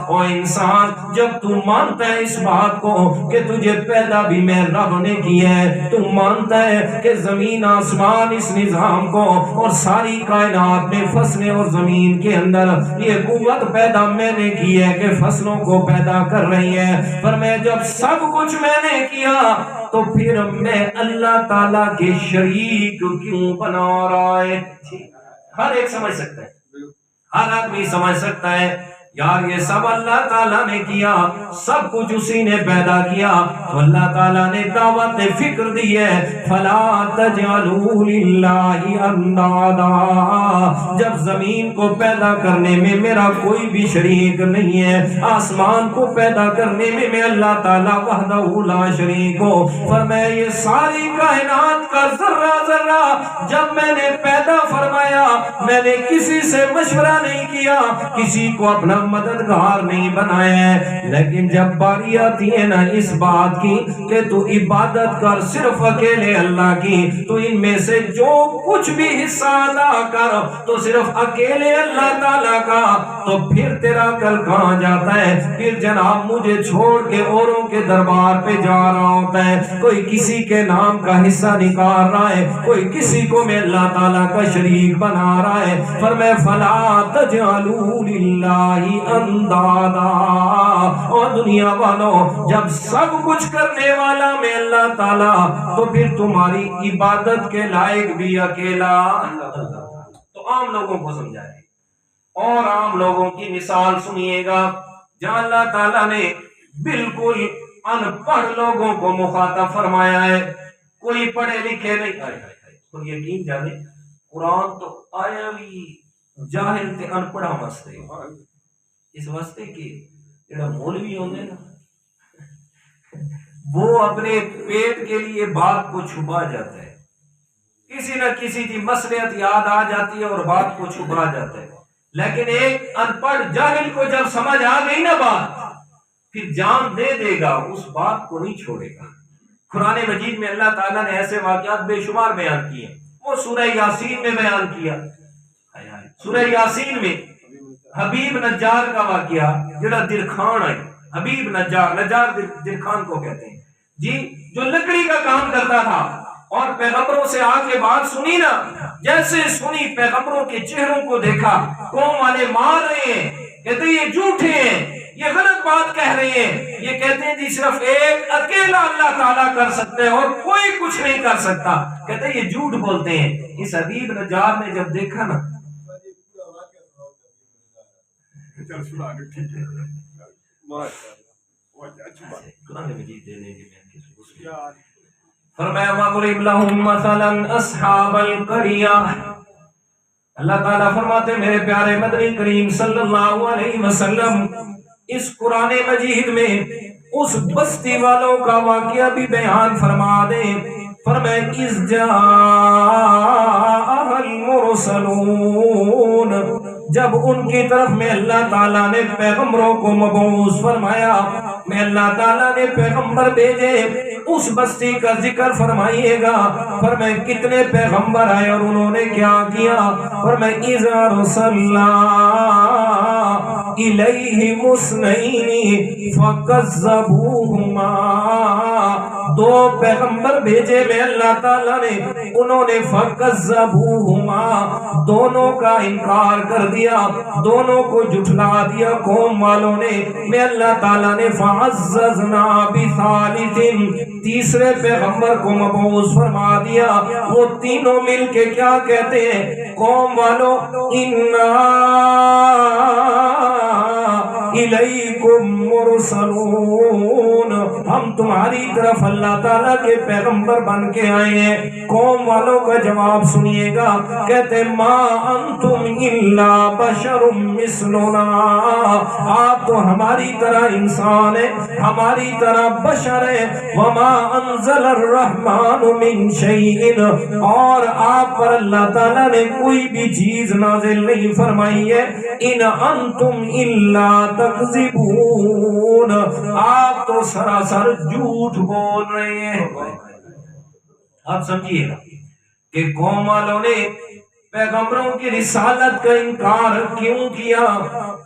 [SPEAKER 1] او انسان جب تم مانتا ہے اس بات کو کہ تجھے پیدا بھی میں رب نے کیا ہے، تم مانتا ہے کہ زمین آسمان اس نظام کو اور ساری کائنات میں فصلیں اور زمین کے اندر یہ قوت پیدا میں نے کی ہے کہ فصلوں کو پیدا کر رہی ہے، پر میں جب سب کچھ میں نے کیا تو پھر میں اللہ تعالیٰ کے شریک کیوں بنا رہا ہے؟ ہر ایک سمجھ سکتا ہے، ہر آدمی سمجھ سکتا ہے یار یہ سب اللہ تعالیٰ نے کیا، سب کچھ اسی نے پیدا کیا، تو اللہ تعالیٰ نے دعوت فکر دی ہے فلا تجعلوا للہ اندادا، جب زمین کو پیدا کرنے میں میرا کوئی بھی شریک نہیں ہے، آسمان کو پیدا کرنے میں اللہ تعالیٰ وحدہ لا شریک ہو، فرمایا یہ ساری کائنات کا ذرہ ذرہ جب میں نے پیدا فرمایا میں نے کسی سے مشورہ نہیں کیا، کسی کو اپنا مددگار نہیں بنایا ہے، لیکن جب باری آتی ہے نا اس بات کی کہ تو عبادت کر صرف اکیلے اللہ کی، تو ان میں سے جو کچھ بھی حصہ ادا کر تو صرف اکیلے اللہ تعالیٰ کا، تو پھر تیرا کل کہاں جاتا ہے؟ پھر جناب مجھے چھوڑ کے اوروں کے دربار پہ جا رہا ہوتا ہے، کوئی کسی کے نام کا حصہ نکال رہا ہے، کوئی کسی کو میں اللہ تعالیٰ کا شریک بنا رہا ہے۔ فرمایا فلا تجعلوا للہ اندادا، اور دنیا والوں جب سب کچھ کرنے والا میں اللہ تعالیٰ تو پھر تمہاری عبادت کے لائق بھی اکیلا اللہ۔ تو عام لوگوں کو سمجھائے اور عام لوگوں کی مثال سنیے گا، جہاں اللہ تعالیٰ نے بالکل ان پڑھ لوگوں کو مخاطب فرمایا ہے، کوئی پڑھے لکھے نہیں تو یقین جانے قرآن تو آیا بھی جاہل تے ان پڑھا واسطے، اس واسطے کہ جڑا مولوی ہوندے نا وہ اپنے پیٹ کے لیے بات کو چھپا جاتا ہے، کسی نہ کسی کی مصلحت یاد آ جاتی ہے اور بات کو چھپا جاتا ہے، لیکن ایک ان پڑھ جاہل کو جب سمجھ آ گئی نا بات پھر جان دے دے گا، اس بات کو نہیں چھوڑے گا۔ قرآن مجید میں اللہ تعالیٰ نے ایسے واقعات بے شمار بیان کیے، وہ سورہ یاسین میں بیان کیا، سورہ یاسین میں حبیب نجار کا واقعہ جڑا درخان ہے، حبیب نجار درخان کو کہتے ہیں جی، جو لکڑی کا کام کرتا تھا اور پیغمبروں سے آ کے بات سنی نا، جیسے سنی پیغمبروں کے چہروں کو دیکھا، قوم والے مار رہے ہیں، کہتے ہیں یہ جھوٹے ہیں، یہ غلط بات کہہ رہے ہیں، یہ کہتے ہیں جی صرف ایک اکیلا اللہ تعالیٰ کر سکتے ہیں اور کوئی کچھ نہیں کر سکتا، کہتے ہیں یہ جھوٹ بولتے ہیں۔ اس حبیب نجار نے جب دیکھا نا فرمایا وَضْرِبْ لَهُمْ مَثَلًا أَصْحَابَ الْقَرْيَةِ، اللہ تعالیٰ فرماتے میرے پیارے مدنی کریم صلی اللہ علیہ وسلم اس قرآن مجید میں اس بستی والوں کا واقعہ بھی بیان فرما دے۔ فرمائے اِذْ جَاءَهَا الْمُرْسَلُونَ، جب ان کی طرف میں اللہ تعالیٰ نے پیغمبروں کو مبعوث فرمایا، میں اللہ تعالیٰ نے پیغمبر بھیجے، اس بستی کا ذکر فرمائیے گا۔ فرمائے کتنے پیغمبر آئے اور انہوں نے کیا کیا؟ فرمائے اِذْ أَرْسَلْنَا إِلَيْهِمُ اثْنَيْنِ فَكَذَّبُوهُمَا، دو پیغمبر بھیجے میں اللہ تعالیٰ نے، انہوں نے فَكَذَّبُوهُمَا، دونوں کا انکار کر دیا، دونوں کو جھٹلا دیا قوم والوں نے۔ میں اللہ تعالیٰ نے فَعَزَّزْنَا بِثَالِثٍ، تیسرے پیغمبر کو مبعوث فرما دیا، وہ تینوں مل کے کیا کہتے ہیں؟ قوم والوں اِنَّا اِلَيْكُمْ مُرْسَلُونَ، ہم تمہاری طرف اللہ تعالیٰ کے پیغمبر بن کے آئے ہیں۔ قوم والوں کا جواب سنیے گا، کہتے ما انتم الا بشر مثلنا، آپ تو ہماری طرح انسان ہیں، ہماری طرح بشر ہیں۔ وما انزل الرحمن من شیء، اور آپ پر اللہ تعالیٰ نے کوئی بھی چیز نازل نہیں فرمائی ہے۔ ان انتم الا تکذبون، آپ تو سراسر جھوٹ بول رہے ہیں۔ آپ سمجھیے گا کہ قوم والوں نے پیغمبروں کی رسالت کا انکار کیوں کیا؟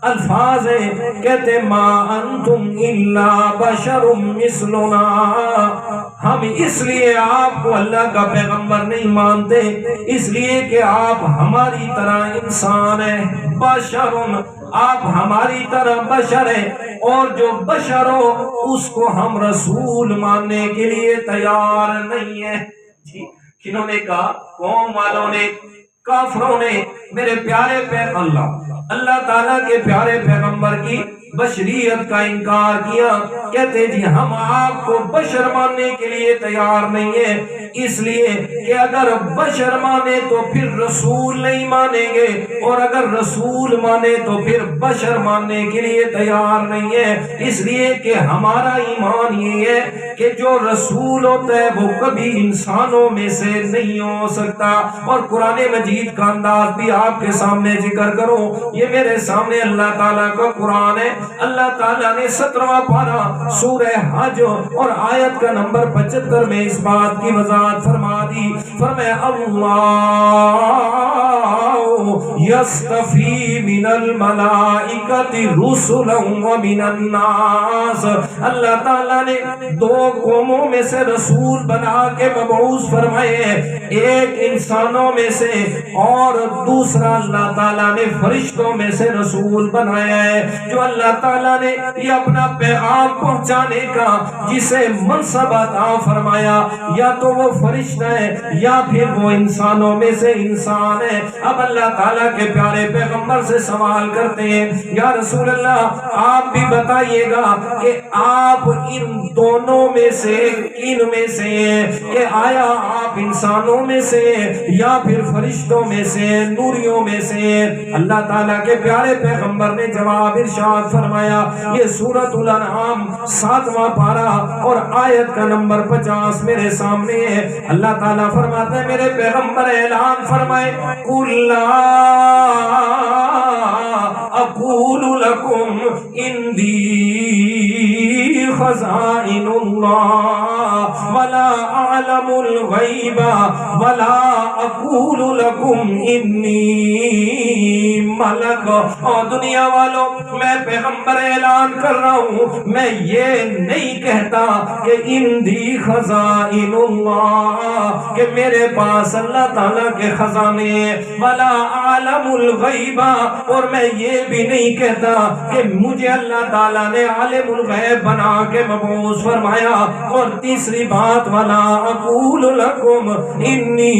[SPEAKER 1] الفاظ ہیں، کہتے ما انتم الا بشر مثلنا، ہم اس لیے آپ کو اللہ کا پیغمبر نہیں مانتے، اس لیے کہ آپ ہماری طرح انسان ہیں، بشر، آپ ہماری طرح بشر ہیں، اور جو بشر ہو اس کو ہم رسول ماننے کے لیے تیار نہیں ہیں۔ کنہوں نے کہا؟ قوم والوں نے، کافروں نے میرے پیارے اللہ تعالیٰ کے پیارے پیغمبر کی بشریت کا انکار کیا، کہتے جی ہم آپ کو بشر ماننے کے لیے تیار نہیں ہیں، اس لیے کہ اگر بشر مانے تو پھر رسول نہیں مانیں گے، اور اگر رسول مانے تو پھر بشر ماننے کے لیے تیار نہیں ہے، اس لیے کہ ہمارا ایمان یہ ہے کہ جو رسول ہوتا ہے وہ کبھی انسانوں میں سے نہیں ہو سکتا۔ اور قرآن مجید کا انداز بھی آپ کے سامنے ذکر کروں، یہ میرے سامنے اللہ تعالیٰ کا قرآن ہے۔ اللہ تعالیٰ نے 17واں پارہ سورہ حج اور آیت کا نمبر 75 میں اس بات کی وضاحت فرما دی۔ فرمایا اللہ یصطفی من الملائکۃ رسلا ومن الناس، اللہ تعالیٰ نے دو قوموں میں سے رسول بنا کے مبعوث فرمائے، ایک انسانوں میں سے اور دوسرا اللہ تعالیٰ نے فرشتوں میں سے رسول بنایا ہے، جو اللہ تعالیٰ نے یہ اپنا پیغام پہنچانے کا جسے منصب عطا فرمایا، یا تو وہ فرشتہ ہے یا پھر وہ انسانوں میں سے انسان ہے۔ اب اللہ اللہ تعالیٰ کے پیارے پیغمبر سے سوال کرتے ہیں یا رسول اللہ آپ بھی بتائیے گا کہ آپ ان دونوں میں سے کن میں سے کہ آیا آپ انسانوں میں سے یا پھر فرشتوں میں سے نوریوں میں سے؟ اللہ تعالیٰ کے پیارے پیغمبر نے جواب ارشاد فرمایا، یہ سورۃ الانعام 7واں پارہ اور آیت کا نمبر 50 میرے سامنے ہے۔ اللہ تعالیٰ فرماتے ہیں میرے پیغمبر اعلان فرمائے قُلْ لَا أَقُولُ لَكُمْ عِنْدِي خَزَائِنُ اللَّهِ وَلَا أَعْلَمُ الْغَيْبَ وَلَا أَقُولُ لَكُمْ إِنِّي مَلَكٌ۔ اور دنیا والوں میں پیغمبر اعلان کر رہا ہوں، میں یہ نہیں کہتا کہ عندی خزائن اللہ کہ میرے پاس اللہ تعالیٰ کے خزانے، ولا عالم الغیب اور میں یہ بھی نہیں کہتا کہ مجھے اللہ تعالیٰ نے عالم الغیب بنا کے مبعوث فرمایا، اور تیسری بات ولا اقول لکم انی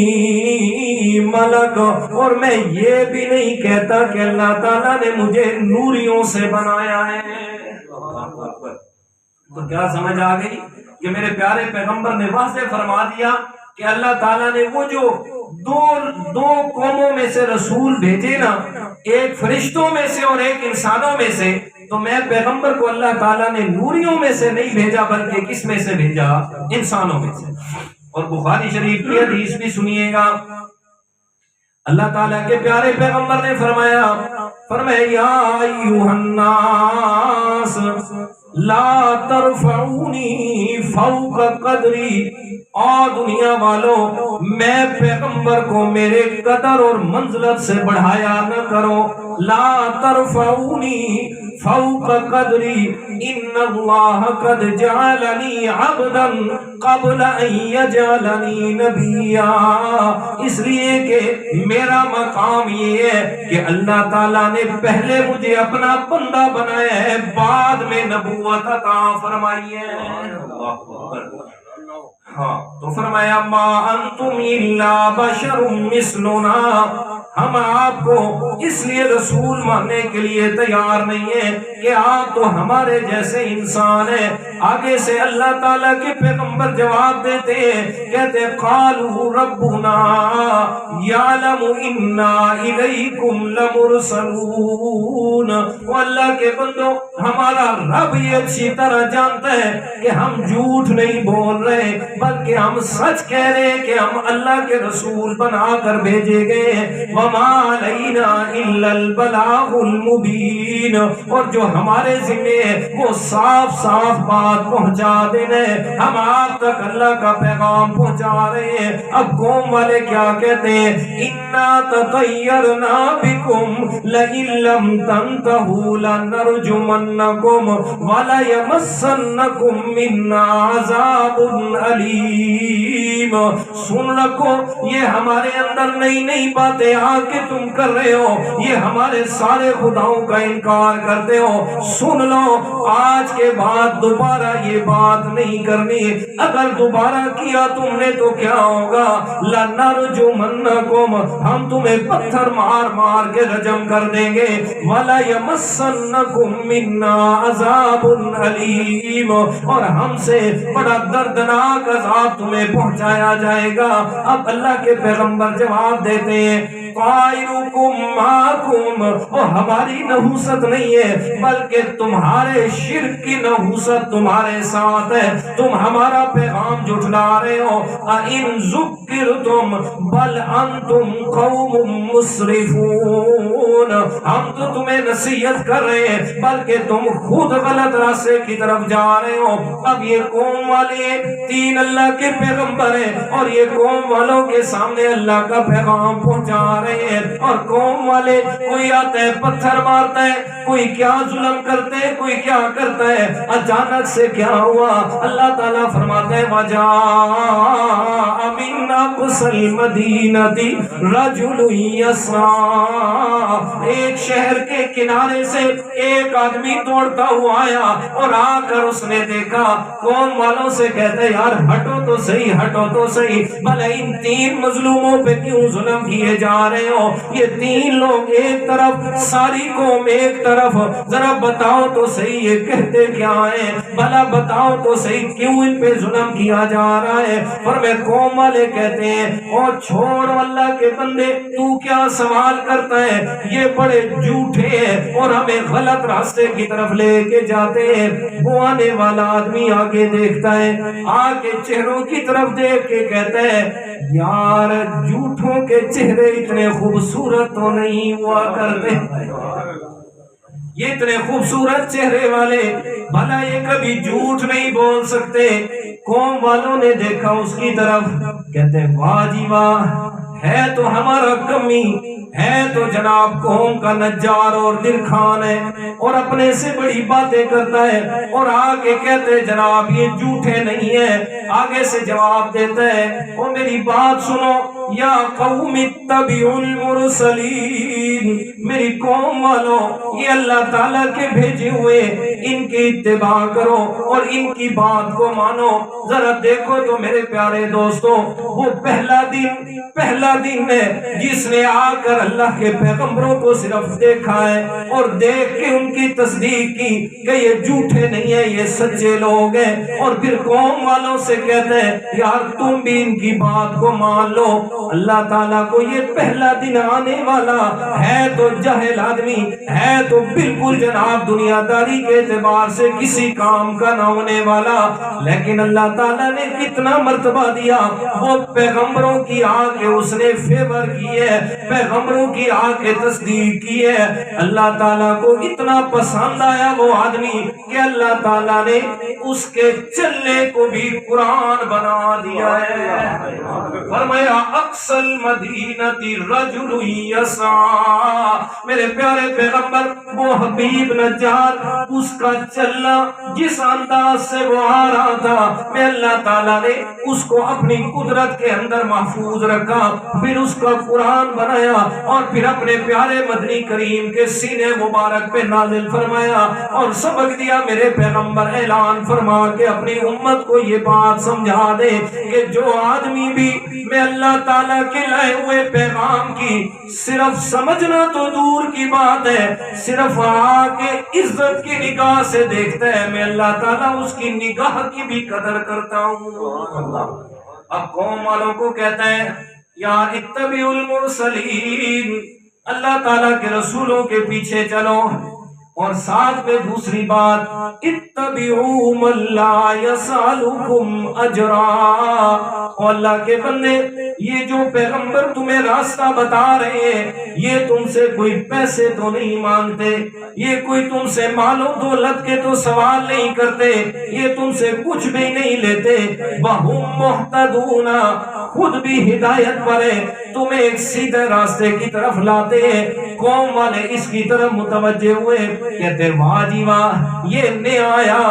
[SPEAKER 1] ملک اور میں یہ بھی نہیں کہتا کہ اللہ تعالیٰ نے مجھے نوریوں سے بنایا ہے۔ تو کیا سمجھ آ گئی کہ میرے پیارے پیغمبر نے واضح فرما دیا کہ اللہ تعالیٰ نے وہ جو دو قوموں میں سے رسول بھیجے نا، ایک فرشتوں میں سے اور ایک انسانوں میں سے، تو میں پیغمبر کو اللہ تعالیٰ نے نوریوں میں سے نہیں بھیجا بلکہ کس میں سے بھیجا؟ انسانوں میں سے۔ اور بخاری شریف کی حدیث بھی سنیے گا، اللہ تعالیٰ کے پیارے پیغمبر نے فرمایا یا ایھا الناس لا ترفعونی فوق قدری، اور دنیا والوں میں پیغمبر کو میرے قدر اور منزلت سے بڑھایا نہ کرو۔ لا ترفعونی فوق قدری ان اللہ قد جعلنی عبدا قبل ان یجعلنی نبیا، اس لیے کہ میرا مقام یہ ہے کہ اللہ تعالیٰ نے پہلے مجھے اپنا بندہ بنایا ہے، بعد میں نبوت عطا فرمائی ہے۔ ہاں تو فرمایا ما انتم الا بشر مثلنا، ہم آپ کو اس لیے رسول ماننے کے لیے تیار نہیں ہے کہ آپ تو ہمارے جیسے انسان ہیں۔ آگے سے اللہ تعالیٰ کے پیغمبر جواب دیتے ہیں، کہتے قالوا ربنا یعلم انا الیکم لمرسلون، وہ اللہ کے بندوں ہمارا رب یہ اچھی طرح جانتا ہے کہ ہم جھوٹ نہیں بول رہے بلکہ ہم سچ کہہ رہے ہیں کہ ہم اللہ کے رسول بنا کر بھیجے گئے ہیں۔ وما علینا الا البلاغ المبین، اور جو ہمارے ذمہ ہے وہ صاف صاف بات پہنچا دینا ہے، ہم آپ تک اللہ کا پیغام پہنچا رہے ہیں۔ اب قوم والے کیا کہتے ہیں؟ انا تطیرنا بکم لئن لم تنتہوا لنرجمنکم ولیمسنکم منا عذاب علیم۔ سن رکھو یہ ہمارے اندر نئی نئی باتیں آ کے تم کر رہے ہو، یہ ہمارے سارے خداؤں کا انکار کرتے ہو، سن لو آج کے بعد دوبارہ یہ بات نہیں کرنی، اگر دوبارہ کیا تم نے تو کیا ہوگا؟ لَنَرْجُمَنَّكُمْ، ہم تمہیں پتھر مار مار کے رجم کر دیں گے، وَلَيَمَسَّنَّكُمْ مِنَّا عَذَابٌ عَلِيمٌ، اور ہم سے بڑا دردناک عذاب تمہیں پہنچایا جائے گا۔ اب اللہ کے پیغمبر جواب دیتے ہیں طائرکم معکم، وہ ہماری نحوست نہیں ہے بلکہ تمہارے شرک کی نحوست تمہارے ساتھ ہے، تم ہمارا پیغام جھٹلا رہے ہو۔ اَإِن ذُكِّرْتُمْ بَلْ أَنْتُمْ قَوْمٌ مُسْرِفُونَ، ہم تو تمہیں نصیحت کر رہے ہیں بلکہ تم خود غلط راستے کی طرف جا رہے ہو۔ اب یہ قوم والے تین اللہ کے پیغمبر ہیں اور یہ قوم والوں کے سامنے اللہ کا پیغام پہنچا رہے ہیں، اور قوم والے کوئی آتا ہے پتھر مارتا ہے، کوئی کیا ظلم کرتے ہیں، کوئی کیا کرتا ہے۔ اچانک سے کیا ہوا؟ اللہ تعالیٰ فرماتے ہیں وَجَاءَ مِنْ أَقْصَى الْمَدِينَةِ رَجُلٌ يَسْعَىٰ، ایک شہر کے کنارے سے ایک آدمی دوڑتا ہوا آیا اور آ کر اس نے دیکھا، قوم والوں سے کہتے ہیں یار ہٹو تو صحیح، ہٹو تو صحیح، بھلا ان تین مظلوموں پہ کیوں ظلم کیے جا رہے رہے ہو، یہ تین لوگ ایک طرف، ساری قوم ایک طرف، ذرا بتاؤ تو صحیح یہ کہتے کیا ہیں، بھلا بتاؤ تو صحیح کیوں ان پہ ظلم کیا جا رہا ہے؟ فرمائے قوم والے کہتے ہیں او چھوڑ اللہ کے بندے، تو کیا سوال کرتا ہے، یہ بڑے جھوٹے ہیں اور ہمیں غلط راستے کی طرف لے کے جاتے ہیں۔ وہ آنے والا آدمی آگے دیکھتا ہے، آگے چہروں کی طرف دیکھ کے کہتا ہے یار جھوٹوں کے چہرے اتنے خوبصورت تو نہیں ہوا کرتے، یہ اتنے خوبصورت چہرے والے بھلا یہ کبھی جھوٹ نہیں بول سکتے۔ قوم والوں نے دیکھا اس کی طرف، کہتے واہ جی واہ، ہے تو ہمارا کمی، ہے تو جناب قوم کا نجار اور درخان ہے، اور اپنے سے بڑی باتیں کرتا ہے، اور آگے کہتے جناب یہ جھوٹے نہیں ہے۔ آگے سے جواب دیتا ہے او میری بات سنو، یا قوم اتبعوا المرسلین، میری قوم والوں یہ اللہ تعالیٰ کے بھیجے ہوئے، ان کی اتباع کرو اور ان کی بات کو مانو۔ ذرا دیکھو تو میرے پیارے دوستوں، وہ پہلا دن ہے جس نے آ کر اللہ کے پیغمبروں کو صرف دیکھا ہے اور دیکھ کے ان کی تصدیق کی کہ یہ جھوٹے نہیں ہیں، یہ سچے لوگ ہیں، اور پھر قوم والوں سے کہتے ہیں یار تم بھی ان کی بات کو مان لو۔ اللہ تعالیٰ کو یہ پہلا دن آنے والا ہے تو جاہل آدمی ہے تو بالکل جناب دنیا داری کے اعتبار سے کسی کام کا نہ ہونے والا، لیکن اللہ تعالیٰ نے کتنا مرتبہ دیا، وہ پیغمبروں کی آ کے اس نے فیور کی ہے، پیغمبروں کی آ کے تصدیق کی ہے۔ اللہ تعالیٰ کو اتنا پسند آیا وہ آدمی کہ اللہ تعالیٰ نے اس کے چلنے کو بھی قرآن بنا دیا ہے۔ فرمایا اقصى المدینہ رجل یسعی، میرے پیارے پیغمبر وہ حبیب نجار، اس کا چلنا جس انداز سے وہ آ رہا تھا، میں اللہ تعالیٰ نے اس کو اپنی قدرت کے اندر محفوظ رکھا، پھر اس کا قرآن بنایا اور پھر اپنے پیارے مدنی کریم کے سینے مبارک پہ نازل فرمایا اور سبق دیا میرے پیغمبر اعلان فرما کے اپنی امت کو یہ بات سمجھا دے کہ جو آدمی بھی میں اللہ تعالیٰ کے لائے ہوئے پیغام کی صرف سمجھنا تو دور کی بات ہے، صرف آ کے عزت کی نگاہ سے دیکھتا ہے، میں اللہ تعالیٰ اس کی نگاہ کی بھی قدر کرتا ہوں۔ اب قوم والوں کو کہتا ہے یار اتبعوا المرسلین، اللہ تعالیٰ کے رسولوں کے پیچھے چلو، اور ساتھ میں دوسری بات اتبعوا من لا یسألکم اجرا، اور اللہ کے بندے یہ جو پیغمبر تمہیں راستہ بتا رہے ہیں یہ تم سے کوئی پیسے تو نہیں مانگتے، یہ کوئی تم سے مال و دولت کے تو سوال نہیں کرتے، یہ تم سے کچھ بھی نہیں لیتے، وَهُمْ مُهْتَدُونَ، خود بھی ہدایت پر ہے، تمہیں ایک سیدھے راستے کی طرف لاتے ہیں۔ قوم والے اس کی طرف متوجہ ہوئے، کہتے واہ جی واہ، یہ نے آیا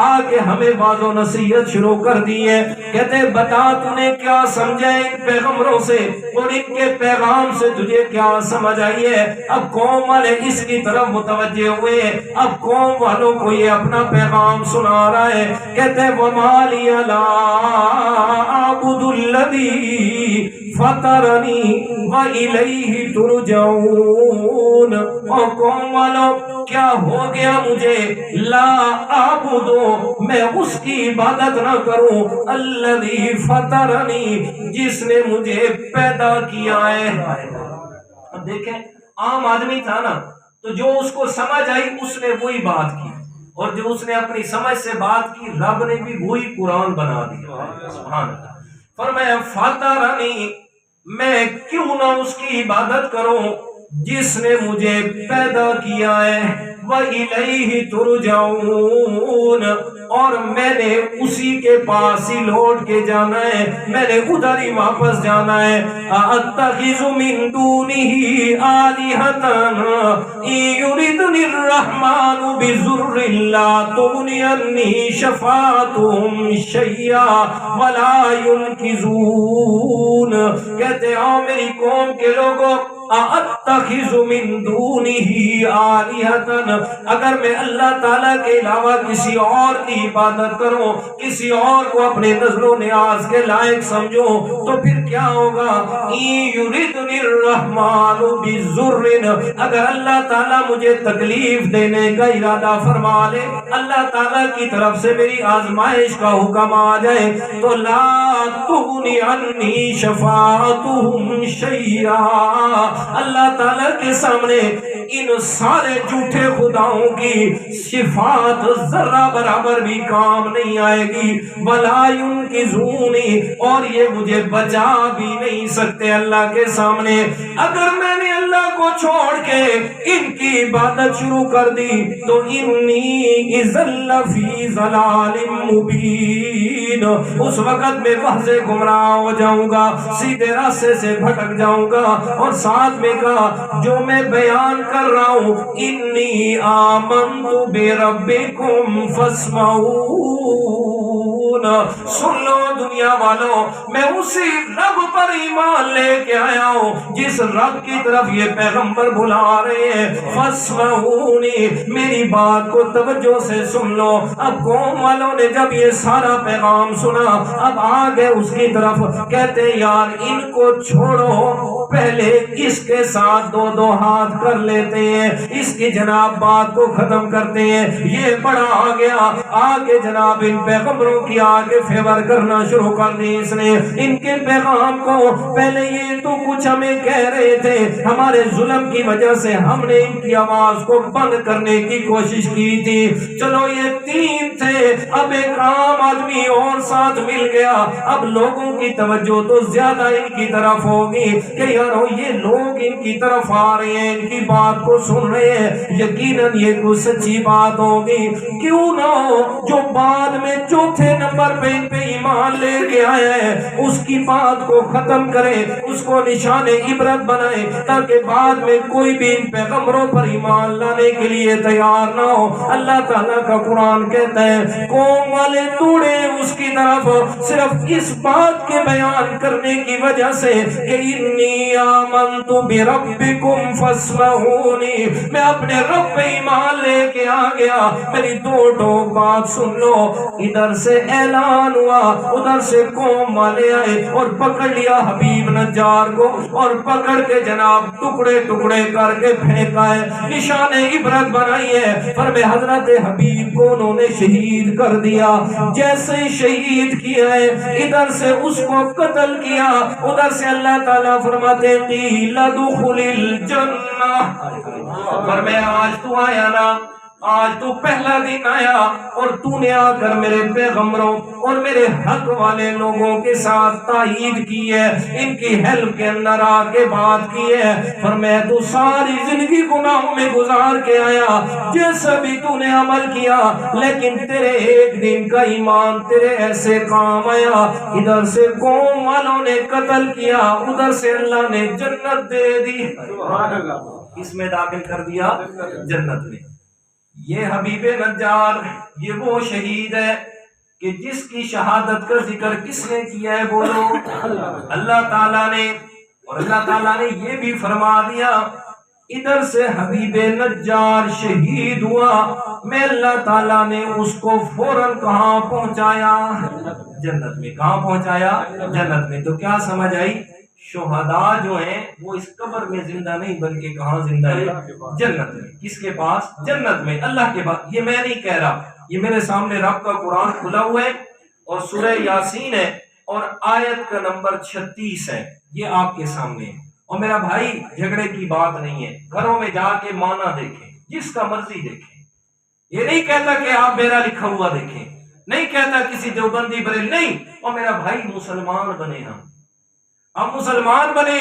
[SPEAKER 1] آ کے ہمیں واضح و نصیحت شروع کر دی ہے، کہتے بتا تو نے کیا سمجھا ان پیغمبروں سے اور ان کے پیغام سے تجھے کیا سمجھ آئی ہے؟ اب قوم والے اس کی طرف متوجہ ہوئے، اب قوم والوں کو یہ اپنا پیغام سنا رہا ہے، کہتے وَمَا لِيَ لَا أَعْبُدُ الَّذِي فَطَرَنِي وَإِلَيْهِ تُرْجَعُونَ، اور قوم والوں کیا ہو گیا مجھے لا اعبدو، میں اس کی عبادت نہ کروں، الذی فطرنی، جس نے مجھے پیدا کیا ہے۔ اب دیکھیں عام آدمی تھا نا تو جو اس کو سمجھ آئی اس نے وہی بات کی، اور جو اس نے اپنی سمجھ سے بات کی رب نے بھی وہی قرآن بنا دیا۔ سبحان اللہ۔ فرمایا فطرنی، میں کیوں نہ اس کی عبادت کروں جس نے مجھے پیدا کیا ہے، وَإِلَيْهِ تُرْجَعُونَ، اور میں نے اسی کے پاس ہی لوٹ کے جانا ہے، میں نے ادھر ہی واپس جانا ہے۔ أَتَّخِذُ مِن دُونِهِ آلِهَةً إِن يُرِدْنِ الرَّحْمَنُ بِضُرٍّ لَّا تُغْنِ عَنِّي شَفَاعَتُهُمْ شَيْئًا وَلَا يُنْقِذُونَ، کہتے آؤ میری قوم کے لوگوں، اَأَتَّخِذُ مِن دُونِهِ آلِهَةً، اگر میں اللہ تعالیٰ کے علاوہ کسی اور کی عبادت کروں، کسی اور کو اپنے نظر و نیاز کے لائق سمجھوں تو پھر کیا ہوگا؟ اِن یُرِدْنِ الرَّحْمَٰنُ بِضُرٍّ، اگر اللہ تعالیٰ مجھے تکلیف دینے کا ارادہ فرما لے، اللہ تعالیٰ کی طرف سے میری آزمائش کا حکم آ جائے تو لا تغنی عنی شفاعتہم شیئا، اللہ تعالیٰ کے سامنے ان سارے جھوٹے خداؤں کی شفاعت ذرہ برابر بھی کام نہیں آئے گی، ولا ینقذونی، اور یہ مجھے بچا بھی نہیں سکتے اللہ کے سامنے۔ اگر میں نے اللہ کو چھوڑ کے ان کی عبادت شروع کر دی تو انی اذا لفی ضلال مبین، اس وقت میں واضح گمراہ ہو جاؤں گا، سیدھے راستے سے بھٹک جاؤں گا۔ اور ساتھ میں کہا جو میں بیان کر رہا ہوں انی آمنت بربکم فاسمعون، سن لو دنیا والوں، میں اسی رب پر ایمان لے کے آیا ہوں جس رب کی طرف یہ پیغمبر بلا رہے ہیں، فاسمعونی، میری بات کو توجہ سے سن لو۔ اب قوم والوں نے جب یہ سارا پیغام سنا اب آگے اس کی طرف، کہتے یار ان کو چھوڑو، پہلے اس کے ساتھ دو دو ہاتھ کر لیتے ہیں، اس کی جناب بات کو ختم کرتے ہیں۔ یہ بڑا آ گیا، آگے جناب ان پیغمبروں کی آگے فیور کرنا شروع کر دی اس نے، ان کے پیغام کو۔ پہلے یہ تو کچھ ہمیں کہہ رہے تھے، ہمارے ظلم کی وجہ سے ہم نے ان کی آواز کو بند کرنے کی کوشش کی تھی، چلو یہ تین تھے، اب ایک عام آدمی اور ساتھ مل گیا، اب لوگوں کی توجہ تو زیادہ ان کی طرف ہوگی کہ یارو یہ لوگ ان کی طرف آ رہے ہیں، ان کی بات کو سن رہے ہیں، یقیناً یہ کوئی سچی بات ہوگی، کیوں نہ ہو جو بعد میں چوتھے نمبر پہ ان پہ ایمان لے کے آیا ہے اس کی بات کو ختم کرے، اس کو نشان عبرت بنائے، تاکہ بعد میں کوئی بھی ان پیغمبروں پر ایمان لانے کے لیے تیار نہ ہو۔ اللہ تعالیٰ کا قرآن کہتا ہے قوم والے توڑے اس کی طرف صرف اس بات کے بیان کرنے کی وجہ سے کہ انی آمنت بربکم فاسمعونی، میں اپنے رب پہ ایمان لے کے آ گیا۔ میری دو ٹوک بات سن لو، ادھر سے اعلان ہوا، ادھر سے قوم والے آئے اور پکڑ لیا حبیب نجار کو اور پکڑ کے جناب ٹکڑے ٹکڑے کر کے پھینکا ہے، نشان عبرت بنائی ہے۔ فرمائے حضرت حبیب کو انہوں نے شہید کر دیا، جیسے شہید کیا ہے ادھر سے اس کو قتل کیا، ادھر سے اللہ تعالیٰ فرماتے قیل ادخل الجنہ، فرمائے آج تو آیا نا، آج تو پہلا دن آیا اور تو نے آ کر میرے پیغمبروں اور میرے حق والے لوگوں کے ساتھ تائید کی ہے، ان کی ہیلپ کے اندر آ کے بات کی ہے۔ فرمایا تو ساری زندگی گناہوں میں گزار کے آیا، جیسا بھی تو نے عمل کیا، لیکن تیرے ایک دن کا ایمان تیرے ایسے کام آیا، ادھر سے قوم والوں نے قتل کیا، ادھر سے اللہ نے جنت دے دی، اس میں داخل کر دیا جنت میں۔ یہ حبیب نجار، یہ وہ شہید ہے کہ جس کی شہادت کا ذکر کس نے کیا ہے؟ بولو اللہ تعالیٰ نے۔ اور اللہ تعالیٰ نے یہ بھی فرما دیا ادھر سے حبیب نجار شہید ہوا، میں اللہ تعالیٰ نے اس کو فوراً کہاں پہنچایا؟ جنت میں۔ کہاں پہنچایا؟ جنت میں۔ تو کیا سمجھ آئی؟ شہداء جو ہیں وہ اس قبر میں زندہ نہیں بلکہ کہاں زندہ ہے؟ جنت میں۔ کس کے پاس؟ جنت میں، اللہ کے پاس۔ یہ میں نہیں کہہ رہا، یہ میرے سامنے رب کا قرآن کھلا ہوا ہے اور سورہ یاسین ہے اور آیت کا نمبر 36 ہے، یہ آپ کے سامنے ہے۔ اور میرا بھائی جھگڑے کی بات نہیں ہے، گھروں میں جا کے معنی دیکھیں، جس کا مرضی دیکھیں، یہ نہیں کہتا کہ آپ میرا لکھا ہوا دیکھیں، نہیں کہتا کسی دیوبندی بریلوی نہیں۔ اور میرا بھائی مسلمان بنے، ہم مسلمان بنے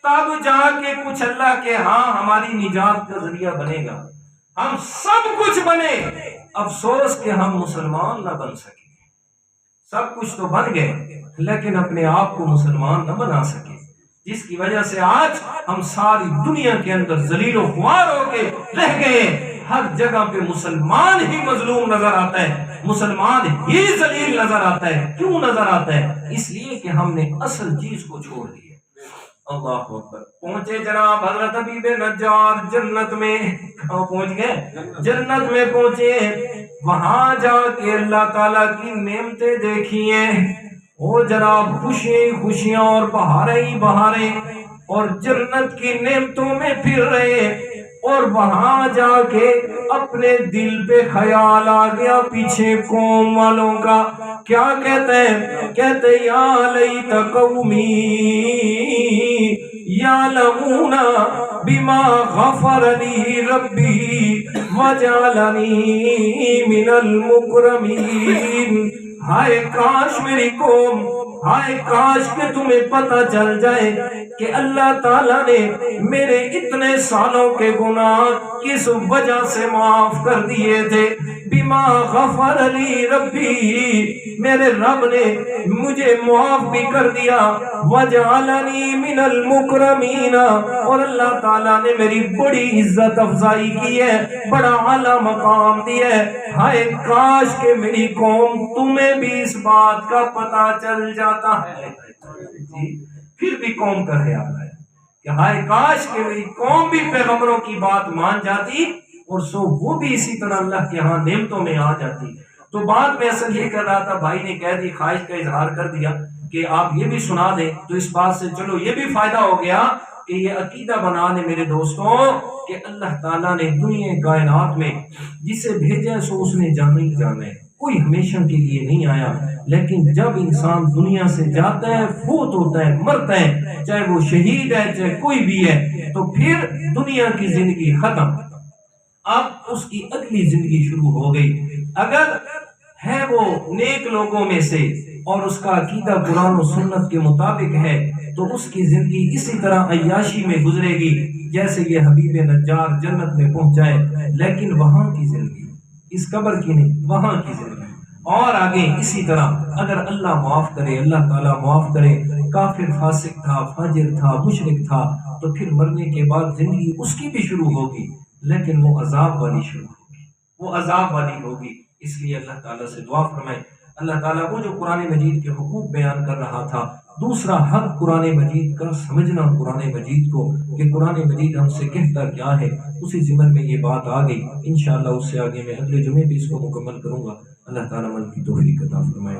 [SPEAKER 1] تب جا کے کچھ اللہ کے ہاں ہماری نجات کا ذریعہ بنے گا۔ ہم سب کچھ بنے، افسوس کہ ہم مسلمان نہ بن سکے۔ سب کچھ تو بن گئے لیکن اپنے آپ کو مسلمان نہ بنا سکے، جس کی وجہ سے آج ہم ساری دنیا کے اندر ذلیل و خوار ہو کے رہ گئے۔ ہر جگہ پہ مسلمان ہی مظلوم نظر آتا ہے، مسلمان ہی ذلیل نظر آتا ہے۔ کیوں نظر آتا ہے؟ اس لیے کہ ہم نے اصل چیز کو چھوڑ دیا۔ اللہ اکبر. پہنچے جناب حضرت حبیب نجار جنت میں. کہاں پہنچ گئے؟ جنت میں پہنچے. وہاں جا کے اللہ تعالیٰ کی نعمتیں دیکھیے. وہ جناب خوشیاں خوشیاں اور بہاریں ہی بہاریں اور جنت کی نعمتوں میں پھر رہے. اور وہاں جا کے اپنے دل پہ خیال آ گیا پیچھے قوم والوں کا. کیا کہتے ہیں؟ کہتے یا لیت قومی یعلمون بما غفر لی ربی وجعلنی من المکرمین. ہائے کاش میری قوم، ہائے کاش کہ تمہیں پتہ چل جائے کہ اللہ تعالیٰ نے میرے اتنے سالوں کے گناہ کس وجہ سے معاف کر دیے تھے. بما غفر لی ربی، میرے رب نے مجھے معاف بھی کر دیا. وجعلنی من المکرمین، اور اللہ تعالیٰ نے میری بڑی عزت افزائی کی ہے، بڑا اعلیٰ مقام دیا ہے. ہائے کاش کہ میری قوم تمہیں بھی اس بات کا پتہ چل جاتا ہے. پھر بھی قوم کا خیال ہے کہ ہائے کاش کہ میری قوم بھی پیغمبروں کی بات مان جاتی اور سو وہ بھی اسی طرح اللہ کے ہاں نعمتوں میں آ جاتی. تو بعد میں اصل یہ کر رہا تھا، بھائی نے کہہ دی، خواہش کا اظہار کر دیا کہ آپ یہ بھی سنا دیں. تو اس بات سے چلو یہ بھی فائدہ ہو گیا کہ یہ عقیدہ بنا لیں میرے دوستوں کہ اللہ تعالیٰ نے دنیا کائنات میں جسے بھیجا سو اس نے جانا ہی جانا ہے. کوئی ہمیشہ کے لیے نہیں آیا، لیکن جب انسان دنیا سے جاتا ہے، فوت ہوتا ہے، مرتا ہے، چاہے وہ شہید ہے چاہے کوئی بھی ہے، تو پھر دنیا کی زندگی ختم. اب اس کی اگلی زندگی شروع ہو گئی. اگر ہے وہ نیک لوگوں میں سے اور اس کا عقیدہ قرآن و سنت کے مطابق ہے تو اس کی زندگی اسی طرح عیاشی میں گزرے گی جیسے یہ حبیب نجار جنت میں پہنچائے. لیکن وہاں کی زندگی اس قبر کی نہیں، وہاں کی زندگی. اور آگے اسی طرح اگر اللہ معاف کرے، اللہ تعالیٰ معاف کرے، کافر فاسق تھا، فاجر تھا، مشرک تھا، تو پھر مرنے کے بعد زندگی اس کی بھی شروع ہوگی، لیکن وہ عذاب والی شروع ہوگی، وہ عذاب والی ہوگی. اس لیے اللہ تعالیٰ سے دعا فرمائیں. اللہ تعالیٰ وہ جو قرآن مجید کے حقوق بیان کر رہا تھا، دوسرا حق قرآن مجید کا سمجھنا قرآن مجید کو کہ قرآن مجید ہم سے کہتا کیا ہے، اسی ضمن میں یہ بات آ گئی. انشاءاللہ اس سے آگے میں اگلے جمعے بھی اس کو مکمل کروں گا. اللہ تعالیٰ من کی توفیق عطا فرمائے.